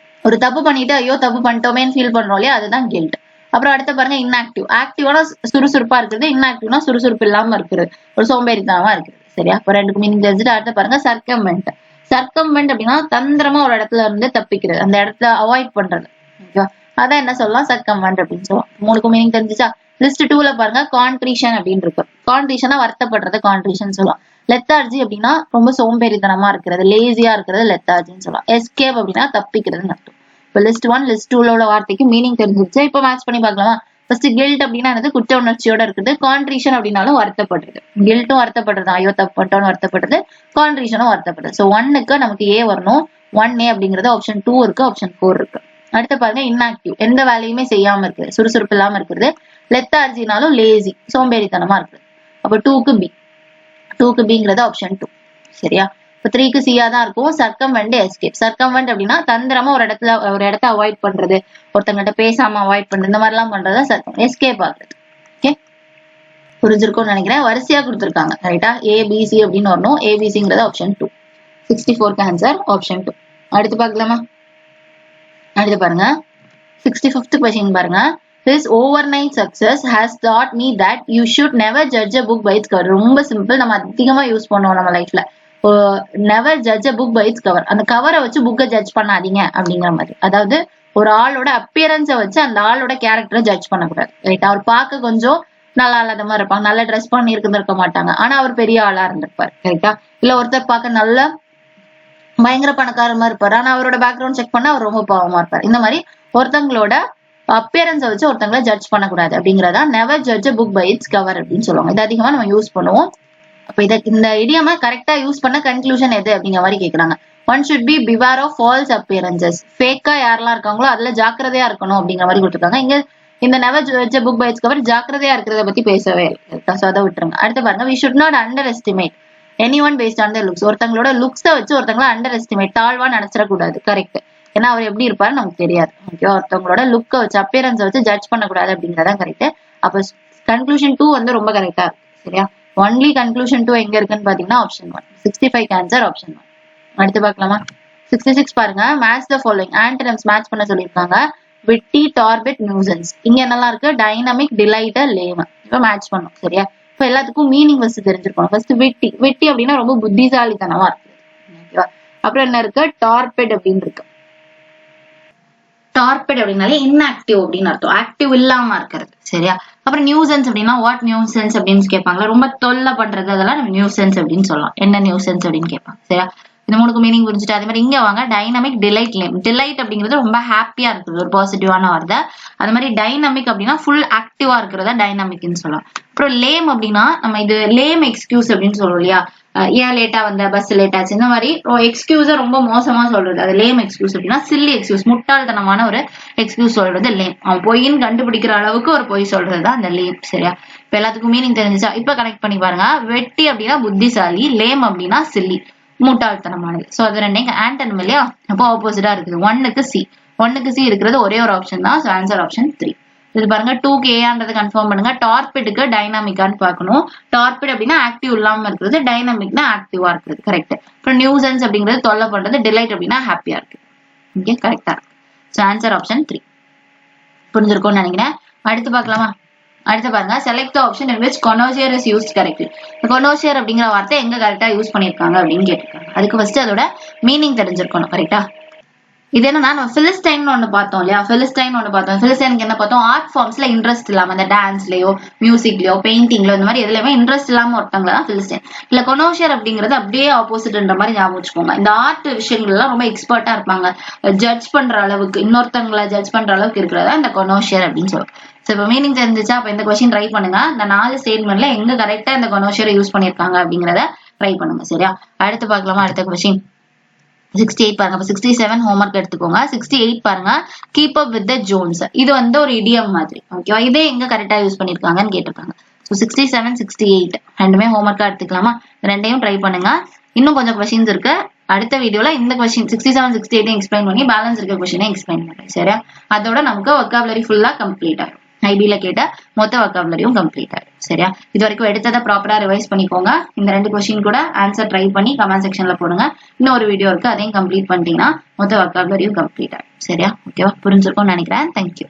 ஒரு தப்பு பண்ணிட்டு ஐயோ தப்பு பண்ணிட்டோமேன்னு ஃபீல் பண்றோம் இல்லையா, அதுதான் கில்ட். அப்புறம் அடுத்த பாருங்க இன்ஆக்டிவ். ஆக்டிவான சுறுசுறுப்பா இருக்குது, இன்ஆக்டிவ்னா சுறுசுறுப்பு இல்லாம இருக்கிறது, ஒரு சோம்பேறித்தனமா இருக்குது. சரியா? இப்போ 2க்கு மீனிங் தெரிஞ்சுட்டு அடுத்த பாருங்க சர்க்கமெண்ட். சர்க்கமெண்ட் அப்படின்னா தந்திரமா ஒரு இடத்துல இருந்து தப்பிக்கிறது, அந்த இடத்துல அவாய்ட் பண்றது. ஓகேவா? அதான் என்ன சொல்லலாம், சர்க்கமெண்ட் அப்படின்னு சொல்லலாம். 3க்கு மீனிங் தெரிஞ்சுச்சா? லிஸ்ட் 2ல பாருங்க கான்ட்ரிஷன் அப்படின்னு இருக்கு. கான்ட்ரிஷனா வருத்தப்படுறது கான்ட்ரிஷன் சொல்லலாம். லெத்தார்ஜி அப்படின்னா ரொம்ப சோம்பேறித்தனமா இருக்கிறது, லேசியா இருக்கிறது லெத்தார்ஜின்னு சொல்லலாம். எஸ்கேப் அப்படின்னா தப்பிக்கிறதுன்னு அர்த்தம். இப்போ லிஸ்ட் 1 லிஸ்ட் 2ல உள்ள வார்த்தைக்கு மீனிங் தெரிஞ்சிருச்சு. இப்போ மேட்ச் பண்ணி பார்க்கலாமா? ஃபர்ஸ்ட் கில்ட் அப்படின்னா என்னது, குற்ற உணர்ச்சியோட இருக்குது. கான்ட்ரிஷன் அப்படின்னாலும் வருத்தப்படுறது. கில்ட்டும் வருத்தப்படுறது, ஐயோ தப்பு பண்ணிட்டோம்னு வருத்தப்படுறது, கான்ட்ரிஷனும் வருத்தப்படுறது. ஸோ 1க்கு நமக்கு ஏ வரணும். 1A அப்படிங்கிறது ஆப்ஷன் 2 இருக்கு, ஆப்ஷன் 4 இருக்கு. அடுத்து பாருங்க இன்ஆக்டிவ், எந்த வேலையுமே செய்யாம இருக்குது, சுறுசுறுப்பு இல்லாம இருக்கிறது. லெத்தார்ஜினாலும் லேசி, சோம்பேறித்தனமா இருக்குது. அப்போ 2க்கு பி, 2க்கு பிங்கிறது ஆப்ஷன் 2. சரியா? இப்போ 3க்கு சியா தான் இருக்கும். சர்க்கம்வெண்ட், எஸ்கேப். சர்க்கம்வெண்ட் அப்படின்னா தந்திரமா ஒரு இடத்த அவாய்ட் பண்றது, ஒருத்தங்கிட்ட பேசாம அவாய்ட் பண்றது, இந்த மாதிரி எல்லாம் பண்றதா சர்க்கம். எஸ்கேப் ஆகுறது. ஓகே, புரிஞ்சிருக்கும்னு நினைக்கிறேன். வரிசையா கொடுத்துருக்காங்க, ரைட்டா? ஏபிசி அப்படின்னு வரணும். ஏபிசிங்கிறது ஆப்ஷன் 2. 64க்கு ஆன்சர் ஆப்ஷன் 2. அடுத்து பார்க்கலாமா? அடுத்து பாருங்க 65th கொஸ்டின் பாருங்க. His overnight success has taught me that you should never judge a book by its cover. ரொம்ப சிம்பிள், நம்ம அதிகமா யூஸ் பண்ணுவோம் நம்ம லைஃப்ல. Never judge a book by its cover. அந்த கவரை வச்சு புக்கை ஜட்ஜ் பண்ணாதீங்க அப்படிங்கிற மாதிரி. அதாவது ஒரு ஆளோட அப்பியரன்ஸை வச்சு அந்த ஆளோட கேரக்டரை ஜட்ஜ் பண்ணக்கூடாது, ரைட்? அவர் பார்க்க கொஞ்சம் நல்லா இல்லாத மாதிரி இருப்பாங்க, நல்ல ட்ரெஸ் பண்ணி இருக்க மாட்டாங்க, ஆனா அவர் பெரிய ஆளா இருந்திருப்பாரு, கரெக்டா? இல்ல ஒருத்தர் பார்க்க நல்ல பயங்கர பணக்காரமா இருப்பாரு, ஆனா அவரோட பேக்ரவுண்ட் செக் பண்ணா அவர் ரொம்ப பாவமா இருப்பாரு. இந்த மாதிரி ஒருத்தங்களோட அப்பியரன்ஸை வச்சு ஒருத்தங்களை ஜட்ஜ் பண்ணக்கூடாது அப்படிங்கறதா never judge book by its cover அப்படின்னு சொல்லுவாங்க. இது அதிகமா நம்ம யூஸ் பண்ணுவோம். அப்ப இந்த இடியமா கரெக்டா யூஸ் பண்ண கன்க்ளூஷன் எது அப்படிங்கிற மாதிரி கேக்குறாங்க. One should be beware of false appearances. ஃபேக்கா யாரெல்லாம் இருக்காங்களோ அதுல ஜாக்கிரதையா இருக்கணும் அப்படிங்கிற மாதிரி கொடுத்துருக்காங்க. இங்க இந்த never judge book by its cover ஜாக்கிரதையா இருக்கிறத பத்தி பேசவே இல்லை, சோ அதை விட்டுருங்க. அடுத்து பாருங்க, we should not underestimate anyone based on their looks. ஒருத்தங்களோட லுக்ஸை வச்சு ஒருத்தங்களை அண்டர் எஸ்டிமேட், தாழ்வா நினைச்சிடக்கூடாது, கரெக்ட்? ஏன்னா அவர் எப்படி இருப்பாரு நமக்கு தெரியாது. ஓகே, ஒருத்தவங்களோட லுக்கை வச்சு அப்பியரன்ஸை வச்சு ஜட்ஜ் பண்ணக்கூடாது அப்படிங்கறதான் கரெக்ட். அப்ப கன்க்ளூஷன் 2 வந்து ரொம்ப கரெக்டா இருக்கு. சரியா? ஒன்லி கன்க்ளூஷன் 2 எங்க இருக்குன்னு பாத்தீங்கன்னா ஆப்ஷன் 1. 65 answer option 1. அடுத்து பார்க்கலாமா? 66 பாருங்க. Match the following. Antonyms match பண்ண சொல்லியிருக்காங்க. Witty, torpid, nuisance. இங்க என்னெல்லாம் இருக்கு? Dynamic, delight, lame. இப்ப மேட்ச் பண்ணும். சரியா? இப்ப எல்லாத்துக்கும் மீனிங் ஃபர்ஸ்ட் தெரிஞ்சிருக்கணும். First witty. விட்டி அப்படின்னா ரொம்ப புத்திசாலித்தனமா இருக்கு. ஓகேவா? அப்புறம் என்ன இருக்கு? டார்பிட் அப்படின்னு இருக்கு. டார்பிட் அப்படின்னாலே இன்ஆக்டிவ் அப்படின்னு அர்த்தம். ஆக்டிவ் இல்லாம இருக்கிறது. சரியா? அப்புறம் நியூசன்ஸ் அப்படின்னா வாட் நியூசன்ஸ் அப்படின்னு கேட்பாங்களா? ரொம்ப தொல்லை பண்றது, அதெல்லாம் நம்ம நியூசன்ஸ் அப்படின்னு சொல்லலாம். என்ன நியூசன்ஸ் அப்படின்னு கேட்பாங்க. சரியா? இந்த மூணுக்கு மீனிங் புரிஞ்சுட்டு அதே மாதிரி இங்க வாங்க. Dynamic, delight, லேம். டிலைட் அப்படிங்கிறது ரொம்ப ஹாப்பியா இருக்குது, ஒரு பாசிட்டிவான வார்த்தை. அது மாதிரி டைனமிக் அப்படின்னா ஃபுல் ஆக்டிவா இருக்கிறதா டைனமிக்னு சொல்லலாம். அப்புறம் லேம் அப்படின்னா நம்ம இது லேம் எக்ஸ்கியூஸ் அப்படின்னு சொல்றோம் இல்லையா? ஏன் லேட்டா வந்த, பஸ் லேட் ஆச்சு, இந்த மாதிரி எக்ஸ்கியூஸ ரொம்ப மோசமா சொல்றது அது லேம் எக்ஸ்கியூஸ். அப்படின்னா சில்லி எக்ஸ்கியூஸ், முட்டாள்தனமான ஒரு எக்ஸ்கியூஸ் சொல்றது லேம். அவன் பொய்ன்னு கண்டுபிடிக்கிற அளவுக்கு ஒரு பொய் சொல்றதுதான் அந்த லேம். சரியா? இப்ப எல்லாத்துக்கும் மீனிங் தெரிஞ்சுச்சா? இப்ப கனெக்ட் பண்ணி பாருங்க. வெட்டி அப்படின்னா புத்திசாலி, லேம் அப்படின்னா சில்லி, முட்டாள்தனமானது. சோ அது ரெண்டையும் ஆன்டனிம் இல்லையா? அப்போ ஆப்போசிட்டா இருக்குது. 1க்கு சி. 1க்கு சி இருக்கிறது ஒரே ஒரு ஆப்ஷன் தான். So answer option 3. இது பாருங்க. 2க்கு ஏன்றது கன்ஃபார்ம் பண்ணுங்க. டார்பிடுக்கு டைனாமிக்கான்னு பார்க்கணும். டார்பிட் அப்படின்னா ஆக்டிவ் இல்லாம இருக்கிறது, டைனாமிக்னா ஆக்டிவா இருக்கிறது. கரெக்ட். அப்புறம் நியூசன்ஸ் அப்படிங்கிறது தொல்லை பண்றது, டிலைட் அப்படின்னா ஹாப்பியா இருக்கு. இங்கே கரெக்டா இருக்கு. So answer option 3. புரிஞ்சிருக்கும்னு நினைக்கிறேன். அடுத்து பார்க்கலாமா? அடுத்து பாருங்க. Select the option in which connoisseur is used correctly. connoisseur அப்படிங்கிற வார்த்தை எங்க கரெக்டா யூஸ் பண்ணிருக்காங்க அப்படின்னு கேட்டிருக்காங்க. அதுக்கு ஃபர்ஸ்ட் அதோட மீனிங் தெரிஞ்சிருக்கணும். கரெக்டா? இது என்னன்னா நம்ம பிலிஸ்டைன் ஒண்ணு பார்த்தோம் இல்லையா? பிலிஸ்டைன் பிலிஸ்டைனுக்கு என்ன பார்த்தோம்? ஆர்ட் ஃபார்ம்ஸ்ல இன்ட்ரெஸ்ட் இல்லாம, இந்த டான்ஸ்லயோ, மியூசிக்லயோ, பெயிண்டிங்லயோ, இந்த மாதிரி எதுலயுமே இன்ட்ரெஸ்ட் இல்லாம ஒருத்தவங்க தான் பிலிஸ்டைன். இல்ல connoisseur அப்படிங்கிறது அப்படியே ஆப்போசிட்ன்ற மாதிரி ஞாபகம் வச்சுக்கோங்க. இந்த ஆர்ட் விஷயங்கள் எல்லாம் ரொம்ப எக்ஸ்பர்ட்டா இருப்பாங்க. ஜட்ஜ் பண்ற அளவுக்கு, இன்னொருத்தவங்களை ஜட்ஜ் பண்ற அளவுக்கு இருக்கிறதா இந்த connoisseur அப்படின்னு சொல்லுவோம். சோ இப்ப மீனிங் தெரிஞ்சிச்சா? அப்ப இந்த கொஸ்டின் ட்ரை பண்ணுங்க. இந்த 4 ஸ்டேட்மெண்ட்ல எங்க கரெக்டா இந்த connoisseur யூஸ் பண்ணிருக்காங்க அப்படிங்கறத ட்ரை பண்ணுங்க. சரியா? அடுத்து பார்க்கலாமா? அடுத்த கொஸ்டின் 68 பாருங்க. அப்ப 67 ஹோம்வொர்க் எடுத்துக்கோங்க. 68 பாருங்க. Keep up with the Jones. இது வந்து ஒரு இடியம் மாதிரி. ஓகேவா? இதே எங்க கரெக்டா யூஸ் பண்ணிருக்காங்கன்னு கேட்டிருக்காங்க. சோ 67, 68 ரெண்டுமே ஹோம்வொர்க்கா எடுத்துக்கலாமா? ரெண்டையும் ட்ரை பண்ணுங்க. இன்னும் கொஞ்சம் கொஸ்டின்ஸ் இருக்கு. அடுத்த வீடியோல இந்த கொஸ்டின் 67, 68 எக்ஸ்பிளைன் பண்ணி பேலன்ஸ் இருக்க கொஸ்டினை எக்ஸ்பிளைன் பண்றேன். சரியா? அதோட நமக்கு வொக்காபுலரி ஃபுல்லா கம்ப்ளீட் ஆகும். ஐபில கேட்ட மொத்த வொக்காபுலரியும் கம்ப்ளீட் ஆகும். சரியா? இது வரைக்கும் எடுத்ததை ப்ராப்பரா ரிவைஸ் பண்ணிக்கோங்க. இந்த 2 கொஸ்டின் கூட ஆன்சர் ட்ரை பண்ணி கமெண்ட் செக்ஷன்ல போடுங்க. இன்னொரு வீடியோ இருக்கு, அதையும் கம்ப்ளீட் பண்ணிட்டீங்கன்னா மொத்த வொக்காபுலரியும் கம்ப்ளீட் ஆகும். சரியா? ஓகேவா? புரிஞ்சிருக்கும்னு நினைக்கிறேன். தேங்க்யூ.